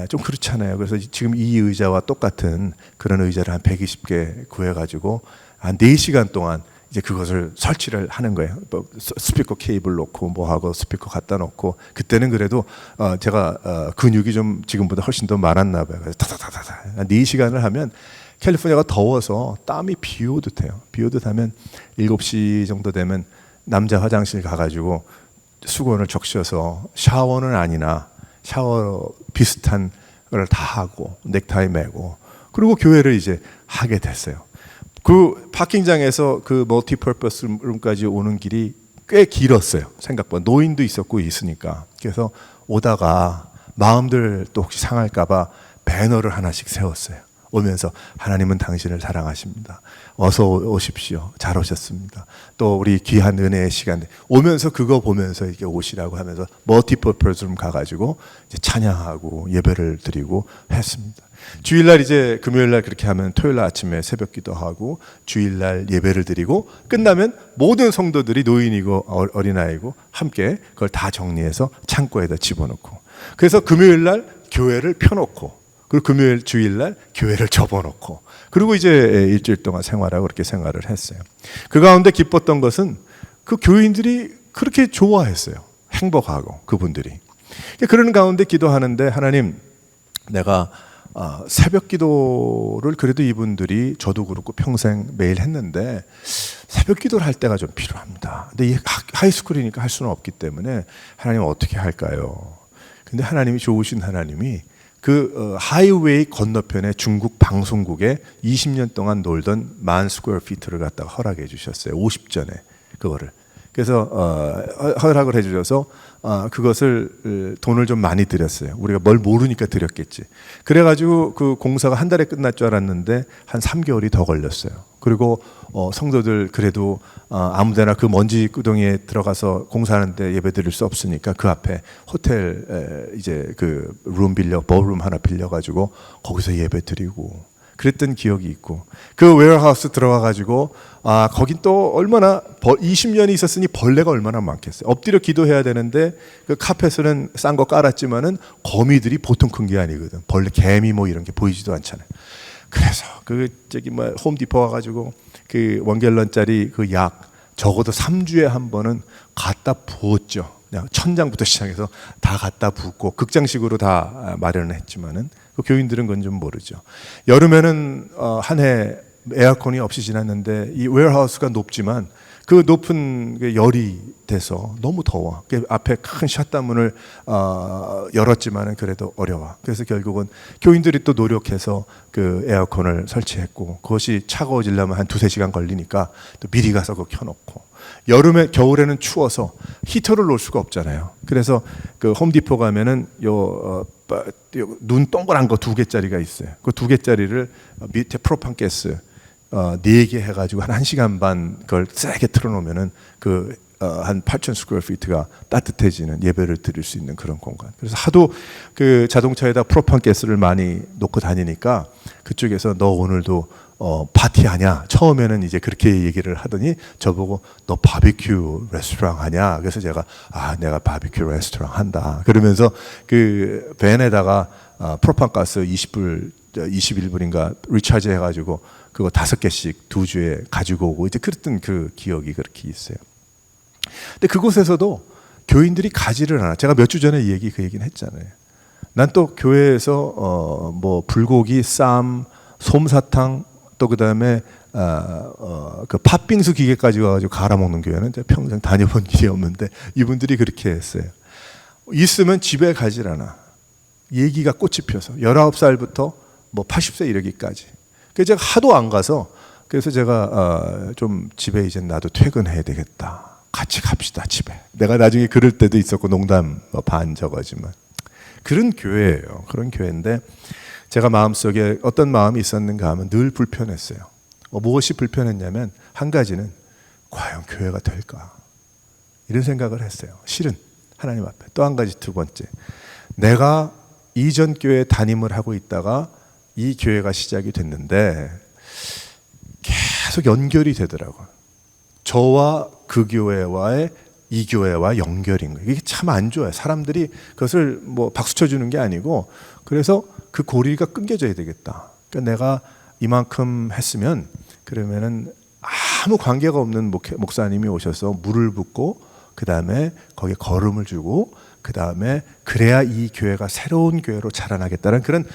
좀 그렇잖아요. 그래서 지금 이 의자와 똑같은 그런 의자를 한 120개 구해가지고 한 4시간 동안 이제 그것을 설치를 하는 거예요. 뭐 스피커 케이블 놓고 뭐 하고 스피커 갖다 놓고 그때는 그래도 제가 근육이 좀 지금보다 훨씬 더 많았나 봐요. 그래서 타다다다다 한 4시간을 하면 캘리포니아가 더워서 땀이 비오듯 해요. 비오듯 하면 7시 정도 되면 남자 화장실 가가지고 수건을 적셔서 샤워는 아니나 샤워 비슷한 걸 다 하고 넥타이 매고 그리고 교회를 이제 하게 됐어요. 그 파킹장에서 그 멀티퍼포스 룸까지 오는 길이 꽤 길었어요. 생각보다 노인도 있었고 있으니까. 그래서 오다가 마음들 또 혹시 상할까봐 배너를 하나씩 세웠어요. 오면서 하나님은 당신을 사랑하십니다. 어서 오십시오. 잘 오셨습니다. 또 우리 귀한 은혜의 시간 오면서 그거 보면서 이렇게 오시라고 하면서 멀티퍼포스 룸 가가지고 이제 찬양하고 예배를 드리고 했습니다. 주일날 이제 금요일날 그렇게 하면 토요일날 아침에 새벽 기도하고 주일날 예배를 드리고 끝나면 모든 성도들이 노인이고 어린아이고 함께 그걸 다 정리해서 창고에다 집어넣고 그래서 금요일날 교회를 펴놓고 그리고 금요일 주일날 교회를 접어놓고 그리고 이제 일주일 동안 생활하고 그렇게 생활을 했어요. 그 가운데 기뻤던 것은 그 교인들이 그렇게 좋아했어요. 행복하고 그분들이. 그런 가운데 기도하는데 하나님 내가 새벽 기도를 그래도 이분들이 저도 그렇고 평생 매일 했는데 새벽 기도를 할 때가 좀 필요합니다. 근데 이 하이스쿨이니까 할 수는 없기 때문에 하나님 어떻게 할까요? 근데 하나님이 좋으신 하나님이 그 하이웨이 건너편에 중국 방송국에 20년 동안 놀던 10,000 스퀘어 피트를 갖다가 허락해 주셨어요. 50전에 그거를. 그래서 허락을 해주셔서 그것을 돈을 좀 많이 들였어요. 우리가 뭘 모르니까 드렸겠지. 그래가지고 그 공사가 한 달에 끝날 줄 알았는데 한 3개월이 더 걸렸어요. 그리고 성도들 그래도 아무데나 그 먼지 구덩이에 들어가서 공사하는데 예배 드릴 수 없으니까 그 앞에 호텔 이제 그 룸 빌려 버룸 하나 빌려가지고 거기서 예배 드리고 그랬던 기억이 있고 그 웨어하우스 들어가 가지고 거긴 또 얼마나 20년이 있었으니 벌레가 얼마나 많겠어요. 엎드려 기도해야 되는데 그 카펫은 싼 거 깔았지만은 거미들이 보통 큰 게 아니거든. 벌레, 개미 뭐 이런 게 보이지도 않잖아요. 그래서 홈디포 가가지고 그 1갤런짜리 그 약 적어도 3주에 한 번은 갖다 부었죠. 그냥 천장부터 시작해서 다 갖다 붓고 극장식으로 다 마련을 했지만은 그 교인들은 그건 좀 모르죠. 여름에는 한 해 에어컨이 없이 지났는데 이 웨어하우스가 높지만 그 높은 열이 돼서 너무 더워. 그 앞에 큰 샷다문을 열었지만은 그래도 어려워. 그래서 결국은 교인들이 또 노력해서 그 에어컨을 설치했고 그것이 차가워지려면 한 2-3시간 걸리니까 또 미리 가서 그거 켜놓고 겨울에는 추워서 히터를 놓을 수가 없잖아요. 그래서 그 홈디포 가면은 눈 동그란 거 2개짜리가 있어요. 그 2개짜리를 밑에 프로판 가스 4개 해가지고 한 1시간 반 그걸 세게 틀어놓으면은 한 8,000 스퀘어 피트가 따뜻해지는 예배를 드릴 수 있는 그런 공간. 그래서 하도 그 자동차에다 프로판 가스를 많이 놓고 다니니까 그쪽에서 너 오늘도 파티하냐? 처음에는 이제 그렇게 얘기를 하더니 저보고 너 바비큐 레스토랑 하냐? 그래서 제가 내가 바비큐 레스토랑 한다. 그러면서 그 밴에다가 프로판 가스 21불인가 리차지 해가지고 그거 5개씩 2주에 가지고 오고 이제 그랬던 그 기억이 그렇게 있어요. 근데 그곳에서도 교인들이 가지를 않아. 제가 몇 주 전에 그 얘기는 했잖아요. 난 또 교회에서 불고기, 쌈, 솜사탕 또 그다음에 그 팥빙수 기계까지 와가지고 갈아 먹는 교회는 제가 평생 다녀본 일이 없는데 이분들이 그렇게 했어요. 있으면 집에 가질 않아. 얘기가 꽃이 펴서 19살부터 80세 이르기까지. 그래서 제가 하도 안 가서 그래서 제가 좀 집에 이제 나도 퇴근해야 되겠다. 같이 갑시다 집에. 내가 나중에 그럴 때도 있었고 농담 반 저거지만 그런 교회예요. 그런 교회인데 제가 마음속에 어떤 마음이 있었는가 하면 늘 불편했어요. 무엇이 불편했냐면 한 가지는 과연 교회가 될까 이런 생각을 했어요. 실은 하나님 앞에. 또 한 가지 두 번째, 내가 이전 교회에 담임을 하고 있다가 이 교회가 시작이 됐는데 계속 연결이 되더라고요. 저와 그 교회와의 이 교회와 연결인 거예요. 이게 참 안 좋아요. 사람들이 그것을 박수 쳐주는 게 아니고 그래서 그 고리가 끊겨져야 되겠다. 그러니까 내가 이만큼 했으면 그러면은 아무 관계가 없는 목사님이 오셔서 물을 붓고 그 다음에 거기에 거름을 주고 그 다음에 그래야 이 교회가 새로운 교회로 자라나겠다는 그런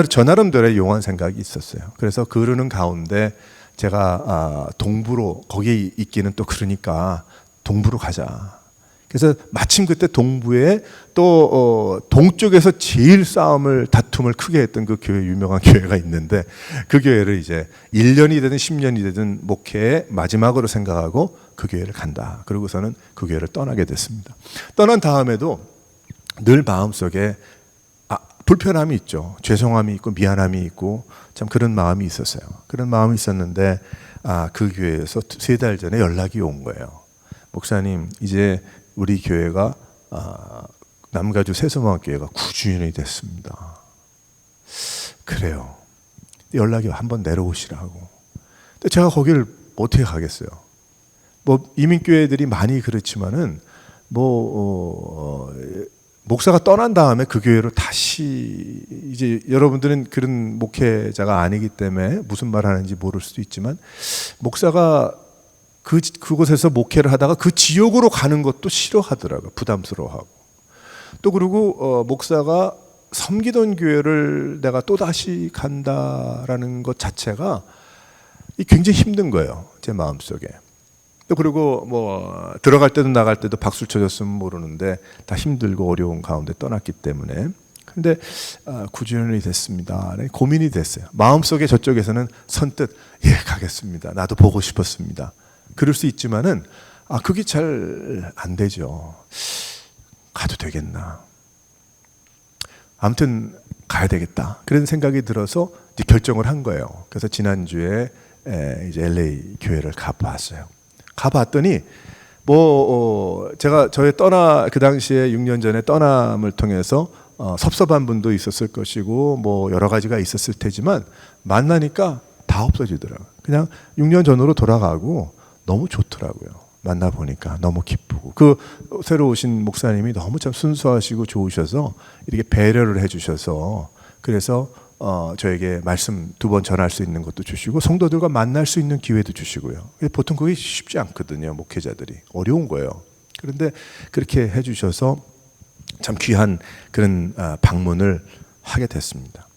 저 나름대로의 용한 생각이 있었어요. 그래서 그러는 가운데 제가 동부로 거기에 있기는 또 그러니까 동부로 가자. 그래서 마침 그때 동부에 또 동쪽에서 제일 다툼을 크게 했던 그 교회, 유명한 교회가 있는데 그 교회를 이제 1년이 되든 10년이 되든 목회의 마지막으로 생각하고 그 교회를 간다. 그러고서는 그 교회를 떠나게 됐습니다. 떠난 다음에도 늘 마음속에 불편함이 있죠. 죄송함이 있고 미안함이 있고 참 그런 마음이 있었어요. 그런 마음이 있었는데 그 교회에서 3달 전에 연락이 온 거예요. 목사님, 이제 우리 교회가 남가주 새소망교회가 9주년이 됐습니다. 그래요. 연락이 한번 내려오시라고. 근데 제가 거기를 어떻게 가겠어요? 이민교회들이 많이 그렇지만은 목사가 떠난 다음에 그 교회로 다시 이제 여러분들은 그런 목회자가 아니기 때문에 무슨 말 하는지 모를 수도 있지만 목사가 그곳에서 목회를 하다가 그 지역으로 가는 것도 싫어하더라고요. 부담스러워하고. 또 그리고 목사가 섬기던 교회를 내가 또다시 간다라는 것 자체가 굉장히 힘든 거예요. 제 마음속에. 또 그리고 들어갈 때도 나갈 때도 박수를 쳐줬으면 모르는데 다 힘들고 어려운 가운데 떠났기 때문에. 근데 9주년이 됐습니다. 고민이 됐어요. 마음속에 저쪽에서는 선뜻 가겠습니다. 나도 보고 싶었습니다. 그럴 수 있지만은 그게 잘 안 되죠. 가도 되겠나. 아무튼 가야 되겠다. 그런 생각이 들어서 이제 결정을 한 거예요. 그래서 지난주에 이제 LA 교회를 가봤어요. 가봤더니 제가 그 당시에 6년 전에 떠남을 통해서 섭섭한 분도 있었을 것이고 뭐 여러 가지가 있었을 테지만 만나니까 다 없어지더라고요. 그냥 6년 전으로 돌아가고 너무 좋더라고요. 만나보니까 너무 기쁘고 그 새로 오신 목사님이 너무 참 순수하시고 좋으셔서 이렇게 배려를 해주셔서 그래서 저에게 말씀 2번 전할 수 있는 것도 주시고 성도들과 만날 수 있는 기회도 주시고요. 보통 그게 쉽지 않거든요. 목회자들이 어려운 거예요. 그런데 그렇게 해주셔서 참 귀한 그런 방문을 하게 됐습니다.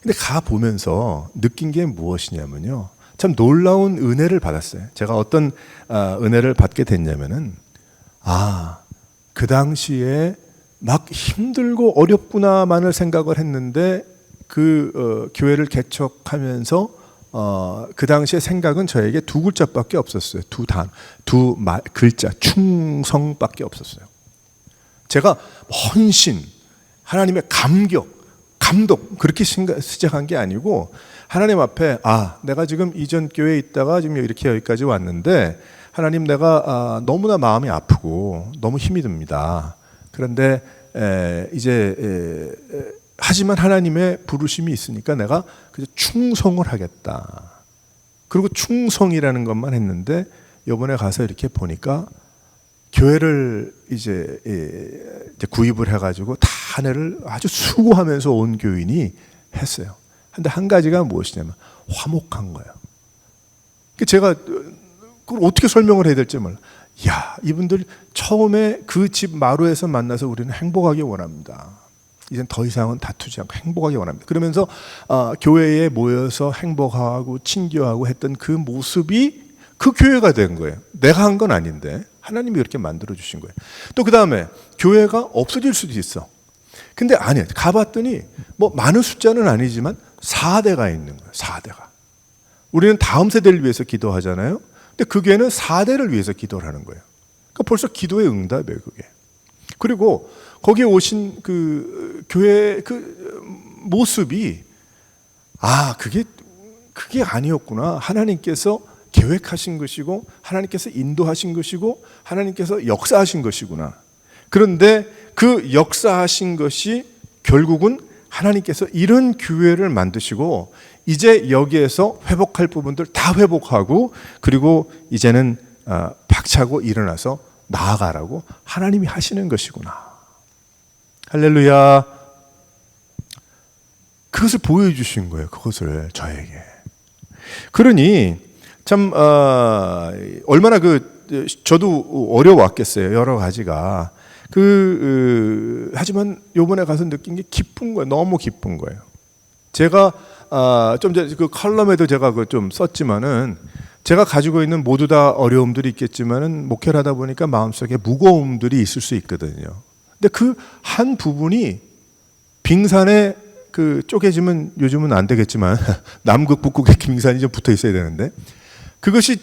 근데 가보면서 느낀 게 무엇이냐면요. 참 놀라운 은혜를 받았어요. 제가 어떤 은혜를 받게 됐냐면은 그 당시에 막 힘들고 어렵구나만을 생각을 했는데 그 교회를 개척하면서 그 당시에 생각은 저에게 2글자밖에 없었어요. 두 글자 충성밖에 없었어요. 제가 헌신, 하나님의 감독 그렇게 시작한 게 아니고 하나님 앞에 내가 지금 이전 교회에 있다가 지금 이렇게 여기까지 왔는데 하나님 내가 너무나 마음이 아프고 너무 힘이 듭니다. 그런데 이제 하지만 하나님의 부르심이 있으니까 내가 그저 충성을 하겠다. 그리고 충성이라는 것만 했는데 이번에 가서 이렇게 보니까 교회를 이제 구입을 해가지고 다 한 해를 아주 수고하면서 온 교인이 했어요. 근데 한 가지가 무엇이냐면 화목한 거예요. 제가 그걸 어떻게 설명을 해야 될지 몰라. 이분들 처음에 그 집 마루에서 만나서 우리는 행복하게 원합니다. 이젠 더 이상은 다투지 않고 행복하게 원합니다. 그러면서 교회에 모여서 행복하고 친교하고 했던 그 모습이 그 교회가 된 거예요. 내가 한 건 아닌데 하나님이 이렇게 만들어 주신 거예요. 또 그 다음에 교회가 없어질 수도 있어. 근데 아니에요. 가봤더니 뭐 많은 숫자는 아니지만 4대가 있는 거예요. 4대가. 우리는 다음 세대를 위해서 기도하잖아요. 근데 그 교회는 4대를 위해서 기도를 하는 거예요. 그러니까 벌써 기도의 응답이에요, 그게. 그리고 거기에 오신 그 교회 그 모습이 그게 아니었구나. 하나님께서 계획하신 것이고 하나님께서 인도하신 것이고 하나님께서 역사하신 것이구나. 그런데 그 역사하신 것이 결국은 하나님께서 이런 교회를 만드시고 이제 여기에서 회복할 부분들 다 회복하고 그리고 이제는 박차고 일어나서 나아가라고 하나님이 하시는 것이구나. 할렐루야. 그것을 보여주신 거예요. 그것을 저에게. 그러니 참 얼마나 저도 어려웠겠어요. 여러 가지가. 하지만 요번에 가서 느낀 게 기쁜 거예요. 너무 기쁜 거예요. 제가 좀 전에 그 칼럼에도 제가 좀 썼지만은 제가 가지고 있는 모두 다 어려움들이 있겠지만은 목회를 하다 보니까 마음속에 무거움들이 있을 수 있거든요. 근데 그 한 부분이 빙산에 쪼개지면 요즘은 안 되겠지만 남극 북극에 빙산이 좀 붙어 있어야 되는데 그것이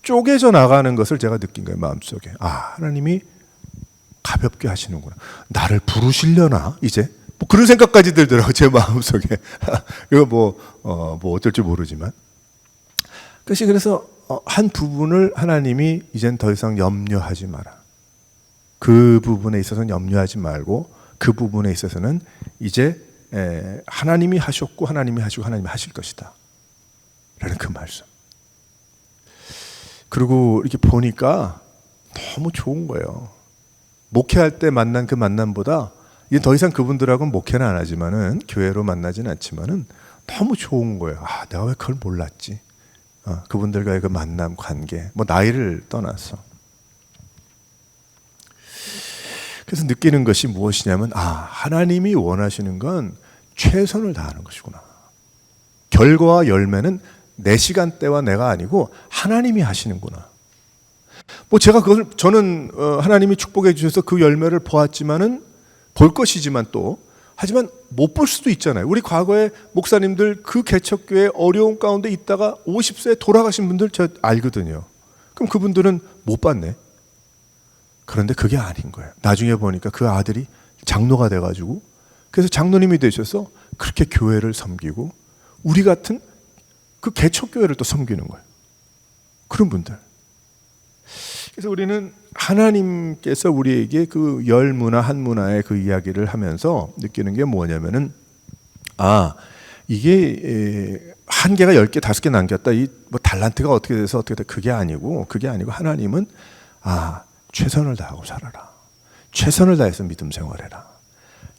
쪼개져 나가는 것을 제가 느낀 거예요. 마음속에. 하나님이 가볍게 하시는구나. 나를 부르시려나 이제? 뭐 그런 생각까지 들더라고요. 제 마음속에. 이거 뭐 어쩔 줄 모르지만. 그래서 한 부분을 하나님이 이젠 더 이상 염려하지 마라. 그 부분에 있어서는 염려하지 말고 그 부분에 있어서는 이제 하나님이 하셨고 하나님이 하시고 하나님이 하실 것이다. 라는 그 말씀. 그리고 이렇게 보니까 너무 좋은 거예요. 목회할 때 만난 그 만남보다 이제 더 이상 그분들하고는 목회는 안 하지만은 교회로 만나지는 않지만은 너무 좋은 거예요. 내가 왜 그걸 몰랐지? 그분들과의 그 만남 관계, 뭐 나이를 떠나서. 그래서 느끼는 것이 무엇이냐면 하나님이 원하시는 건 최선을 다하는 것이구나. 결과와 열매는 내 시간대와 내가 아니고 하나님이 하시는구나. 저는 하나님이 축복해 주셔서 그 열매를 보았지만은 볼 것이지만 하지만 못 볼 수도 있잖아요. 우리 과거에 목사님들 그 개척교회 어려운 가운데 있다가 50세에 돌아가신 분들 저 알거든요. 그럼 그분들은 못 봤네. 그런데 그게 아닌 거예요. 나중에 보니까 그 아들이 장로가 돼가지고 그래서 장로님이 되셔서 그렇게 교회를 섬기고 우리 같은 그 개척교회를 또 섬기는 거예요. 그런 분들. 그래서 우리는 하나님께서 우리에게 그 열 문화 한 문화의 그 이야기를 하면서 느끼는 게 뭐냐면은 이게 한 개가 10개, 5개 남겼다. 이 뭐 달란트가 어떻게 돼서 어떻게 돼. 그게 아니고 하나님은 최선을 다하고 살아라. 최선을 다해서 믿음 생활해라.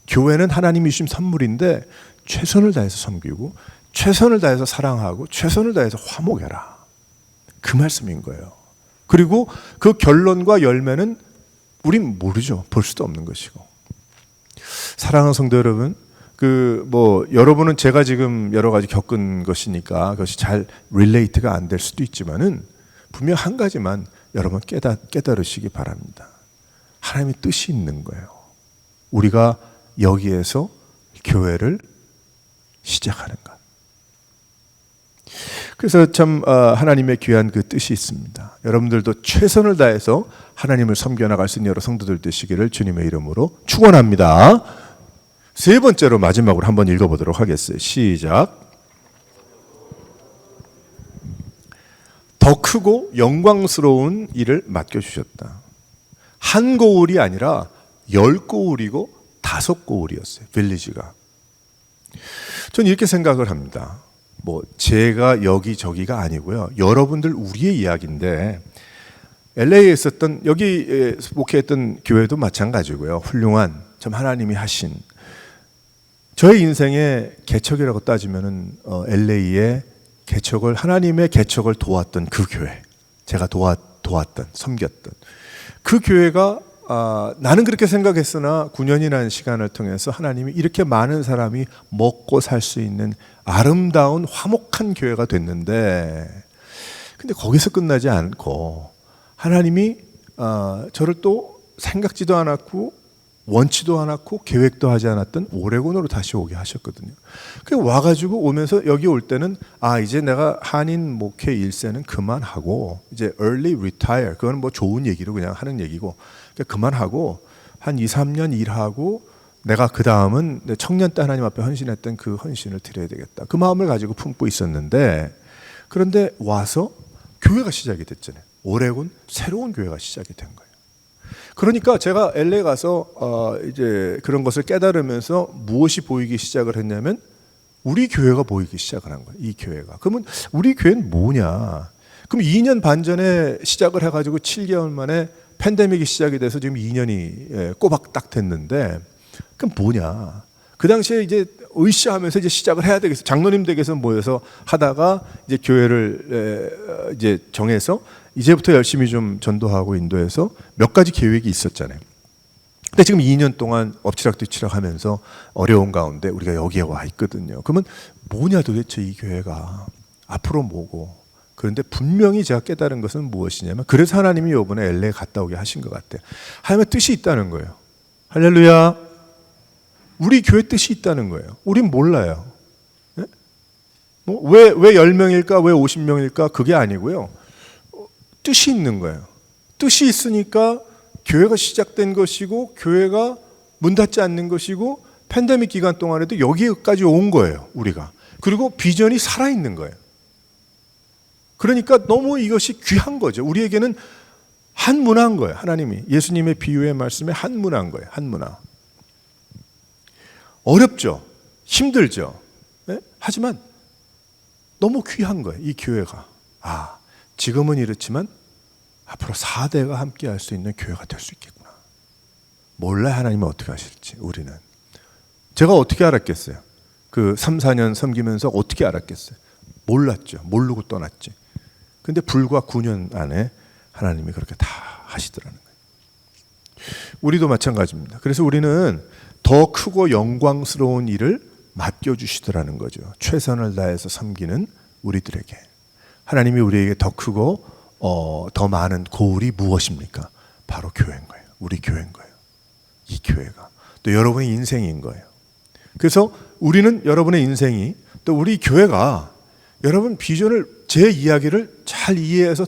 교회는 하나님이 주신 선물인데 최선을 다해서 섬기고 최선을 다해서 사랑하고 최선을 다해서 화목해라. 그 말씀인 거예요. 그리고 그 결론과 열매는 우린 모르죠. 볼 수도 없는 것이고. 사랑하는 성도 여러분, 여러분은 제가 지금 여러 가지 겪은 것이니까 그것이 잘 릴레이트가 안 될 수도 있지만은 분명 한 가지만 여러분 깨달으시기 바랍니다. 하나님의 뜻이 있는 거예요. 우리가 여기에서 교회를 시작하는 것. 그래서 참 하나님의 귀한 그 뜻이 있습니다. 여러분들도 최선을 다해서 하나님을 섬겨나갈 수 있는 여러 성도들 되시기를 주님의 이름으로 축원합니다. 세 번째로 마지막으로 한번 읽어보도록 하겠어요. 시작. 더 크고 영광스러운 일을 맡겨주셨다. 한 고울이 아니라 10고울이고 5고울이었어요. 빌리지가. 저는 이렇게 생각을 합니다. 제가 여기저기가 아니고요. 여러분들 우리의 이야기인데 LA에 있었던 여기 목회했던 교회도 마찬가지고요. 훌륭한 참 하나님이 하신 저의 인생의 개척이라고 따지면은 LA의 개척을 하나님의 개척을 도왔던 그 교회, 제가 도왔던 섬겼던 그 교회가 나는 그렇게 생각했으나 9년이라는 시간을 통해서 하나님이 이렇게 많은 사람이 먹고 살 수 있는 아름다운 화목한 교회가 됐는데, 근데 거기서 끝나지 않고 하나님이 저를 또 생각지도 않았고 원치도 않았고 계획도 하지 않았던 오레곤으로 다시 오게 하셨거든요. 그 와가지고 오면서 여기 올 때는 이제 내가 한인 목회 일세는 그만하고 이제 early retire, 그건 뭐 좋은 얘기로 그냥 하는 얘기고 그만하고 한 2, 3년 일하고 내가 그 다음은 청년 때 하나님 앞에 헌신했던 그 헌신을 드려야 되겠다. 그 마음을 가지고 품고 있었는데, 그런데 와서 교회가 시작이 됐잖아요. 오레곤 새로운 교회가 시작이 된 거예요. 그러니까 제가 LA 가서 이제 그런 것을 깨달으면서 무엇이 보이기 시작을 했냐면 우리 교회가 보이기 시작을 한 거예요. 이 교회가. 그러면 우리 교회는 뭐냐? 그럼 2년 반 전에 시작을 해가지고 7개월 만에 팬데믹이 시작이 돼서 지금 2년이 꼬박 딱 됐는데, 그럼 뭐냐? 그 당시에 이제 으쌰하면서 이제 시작을 해야 되겠어. 장로님 댁에서 모여서 하다가 이제 교회를 이제 정해서 이제부터 열심히 좀 전도하고 인도해서 몇 가지 계획이 있었잖아요. 근데 지금 2년 동안 엎치락뒤치락 하면서 어려운 가운데 우리가 여기에 와 있거든요. 그러면 뭐냐 도대체 이 교회가 앞으로 뭐고. 그런데 분명히 제가 깨달은 것은 무엇이냐면, 그래서 하나님이 이번에 LA 갔다 오게 하신 것 같아요. 하나님의 뜻이 있다는 거예요. 할렐루야. 우리 교회 뜻이 있다는 거예요. 우린 몰라요. 왜 10명일까? 왜 50명일까? 그게 아니고요. 뜻이 있는 거예요. 뜻이 있으니까 교회가 시작된 것이고 교회가 문 닫지 않는 것이고 팬데믹 기간 동안에도 여기까지 온 거예요. 우리가. 그리고 비전이 살아있는 거예요. 그러니까 너무 이것이 귀한 거죠. 우리에게는 한 문화인 거예요. 하나님이 예수님의 비유의 말씀에 한 문화인 거예요. 한 문화. 어렵죠. 힘들죠. 네? 하지만 너무 귀한 거예요. 이 교회가. 지금은 이렇지만 앞으로 4대가 함께 할 수 있는 교회가 될 수 있겠구나. 몰라요. 하나님은 어떻게 하실지. 우리는. 제가 어떻게 알았겠어요? 그 3, 4년 섬기면서 어떻게 알았겠어요? 몰랐죠. 모르고 떠났지. 근데 불과 9년 안에 하나님이 그렇게 다 하시더라는 거예요. 우리도 마찬가지입니다. 그래서 우리는 더 크고 영광스러운 일을 맡겨주시더라는 거죠. 최선을 다해서 섬기는 우리들에게. 하나님이 우리에게 더 크고 더 많은 고울이 무엇입니까? 바로 교회인 거예요. 우리 교회인 거예요. 이 교회가. 또 여러분의 인생인 거예요. 그래서 우리는 여러분의 인생이, 또 우리 교회가 여러분 비전을, 제 이야기를 잘 이해해서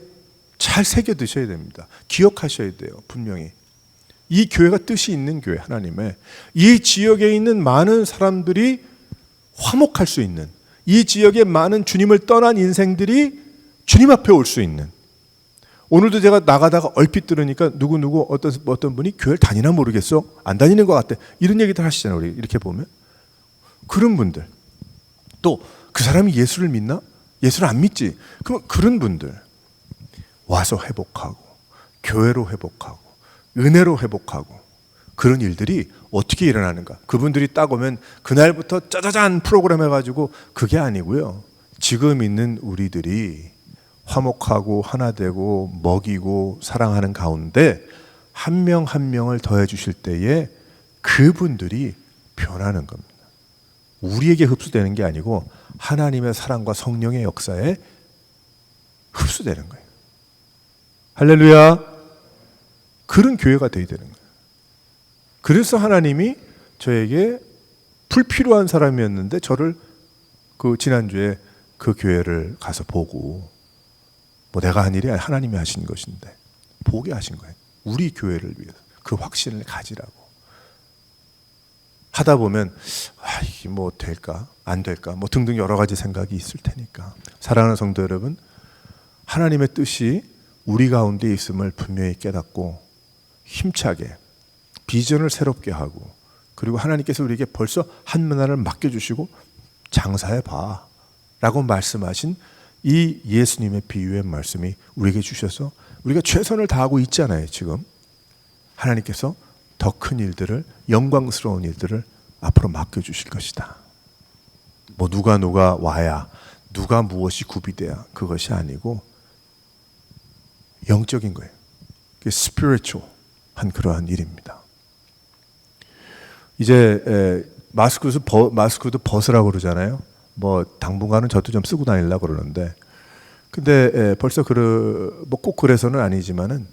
잘 새겨드셔야 됩니다. 기억하셔야 돼요. 분명히. 이 교회가 뜻이 있는 교회, 하나님의. 이 지역에 있는 많은 사람들이 화목할 수 있는, 이 지역의 많은 주님을 떠난 인생들이 주님 앞에 올 수 있는, 오늘도 제가 나가다가 얼핏 들으니까 누구 어떤 분이 교회를 다니나 모르겠어, 안 다니는 것 같아, 이런 얘기들 하시잖아요. 우리 이렇게 보면 그런 분들, 또 그 사람이 예수를 믿나? 예수를 안 믿지? 그럼 그런 분들 와서 회복하고 교회로 회복하고 은혜로 회복하고 그런 일들이 어떻게 일어나는가? 그분들이 딱 오면 그날부터 짜자잔 프로그램 해가지고 그게 아니고요. 지금 있는 우리들이 화목하고 하나 되고 먹이고 사랑하는 가운데 한 명 한 명을 더해 주실 때에 그분들이 변하는 겁니다. 우리에게 흡수되는 게 아니고 하나님의 사랑과 성령의 역사에 흡수되는 거예요. 할렐루야. 그런 교회가 되어야 되는 거예요. 그래서 하나님이 저에게 불필요한 사람이었는데 저를 그 지난주에 그 교회를 가서 보고, 뭐 내가 한 일이 아니라 하나님이 하신 것인데 보게 하신 거예요. 우리 교회를 위해서 그 확신을 가지라고. 하다 보면 이게 뭐 될까 안 될까 뭐 등등 여러 가지 생각이 있을 테니까, 사랑하는 성도 여러분, 하나님의 뜻이 우리 가운데 있음을 분명히 깨닫고 힘차게 비전을 새롭게 하고, 그리고 하나님께서 우리에게 벌써 한 문화를 맡겨주시고 장사해봐 라고 말씀하신 이 예수님의 비유의 말씀이 우리에게 주셔서 우리가 최선을 다하고 있잖아요. 지금 하나님께서 더 큰 일들을, 영광스러운 일들을 앞으로 맡겨주실 것이다. 뭐 누가 와야, 누가 무엇이 구비돼야, 그것이 아니고 영적인 거예요. 스피리추얼한 그러한 일입니다. 이제 마스크도 벗으라고 그러잖아요. 뭐 당분간은 저도 좀 쓰고 다니려고 그러는데, 근데 벌써 뭐 꼭 그래서는 아니지만은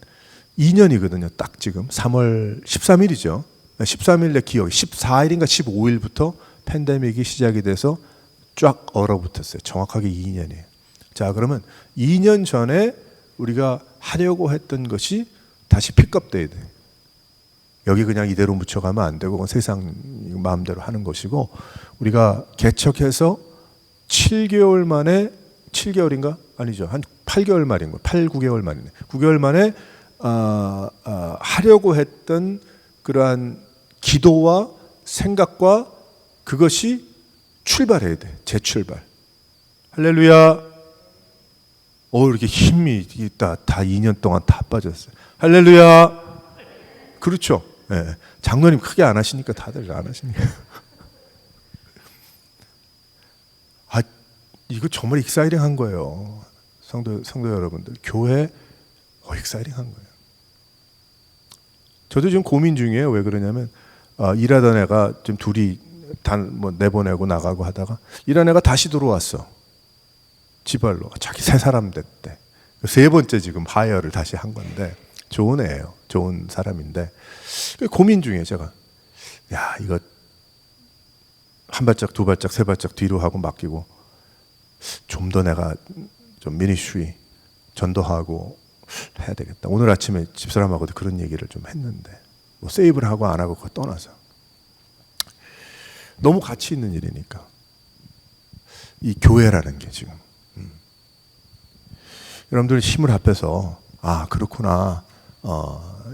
2년이거든요. 딱 지금 3월 13일이죠. 13일 내 기억, 14일인가 15일부터 팬데믹이 시작이 돼서 쫙 얼어붙었어요. 정확하게 2년이에요. 자, 그러면 2년 전에 우리가 하려고 했던 것이 다시 픽업돼야 돼요. 여기 그냥 이대로 묻혀가면 안 되고, 그건 세상 마음대로 하는 것이고, 우리가 개척해서 7개월 만에, 7개월인가? 아니죠. 한 8개월 만인 거예요. 8, 9개월 만이네. 9개월 만에 하려고 했던 그러한 기도와 생각과 그것이 출발해야 돼. 재출발. 할렐루야. 이렇게 힘이 있다. 다 2년 동안 다 빠졌어요. 할렐루야. 그렇죠. 네. 장로님 크게 안 하시니까 다들 안 하시니까. 이거 정말 익사이링한 거예요. 성도 여러분들, 교회 익사이링한 거예요. 저도 지금 고민 중이에요. 왜 그러냐면 일하던 애가 좀 둘이 내보내고 나가고 하다가 일하는 애가 다시 들어왔어. 지발로. 자기 새 사람 됐대. 세 번째 지금 하이어를 다시 한 건데, 좋은 애예요. 좋은 사람인데 고민 중이에요. 제가 이거 한 발짝 두 발짝 세 발짝 뒤로 하고 맡기고 좀 더 내가 좀 미니스트리 전도하고 해야 되겠다. 오늘 아침에 집사람하고도 그런 얘기를 좀 했는데, 뭐 세이브를 하고 안 하고 그거 떠나서 너무 가치 있는 일이니까, 이 교회라는 게 지금 여러분들 힘을 합해서 그렇구나.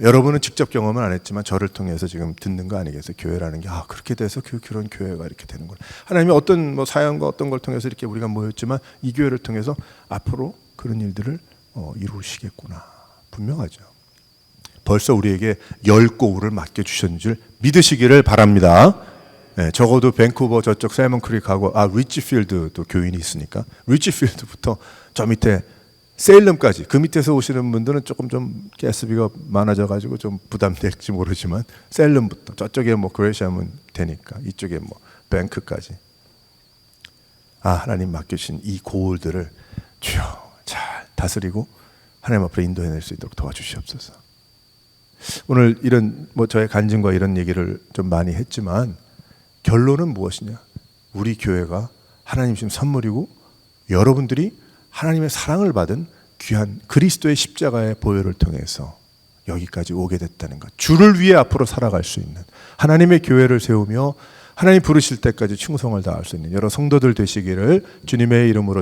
여러분은 직접 경험은 안 했지만 저를 통해서 지금 듣는 거 아니겠어요? 교회라는 게 그렇게 돼서 그런 교회가 이렇게 되는구나. 하나님이 어떤 뭐 사연과 어떤 걸 통해서 이렇게 우리가 모였지만 이 교회를 통해서 앞으로 그런 일들을 이루시겠구나. 분명하죠. 벌써 우리에게 10고울을 맡겨주셨는 줄 믿으시기를 바랍니다. 네, 적어도 밴쿠버 저쪽 셀먼크릭하고 리치필드도 교인이 있으니까 리치필드부터 저 밑에 세일럼까지, 그 밑에서 오시는 분들은 조금 좀 가스비가 많아져가지고 좀 부담될지 모르지만 셀럼부터 저쪽에 뭐 그레시아면 되니까 이쪽에 뭐 뱅크까지 하나님 맡겨주신 이 고울들을 주여 잘 다스리고 하나님 앞으로 인도해낼 수 있도록 도와주시옵소서. 오늘 이런 뭐 저의 간증과 이런 얘기를 좀 많이 했지만 결론은 무엇이냐? 우리 교회가 하나님 주신 선물이고 여러분들이 하나님의 사랑을 받은 귀한 그리스도의 십자가의 보혈을 통해서 여기까지 오게 됐다는 것, 주를 위해 앞으로 살아갈 수 있는 하나님의 교회를 세우며 하나님 부르실 때까지 충성을 다할 수 있는 여러 성도들 되시기를 주님의 이름으로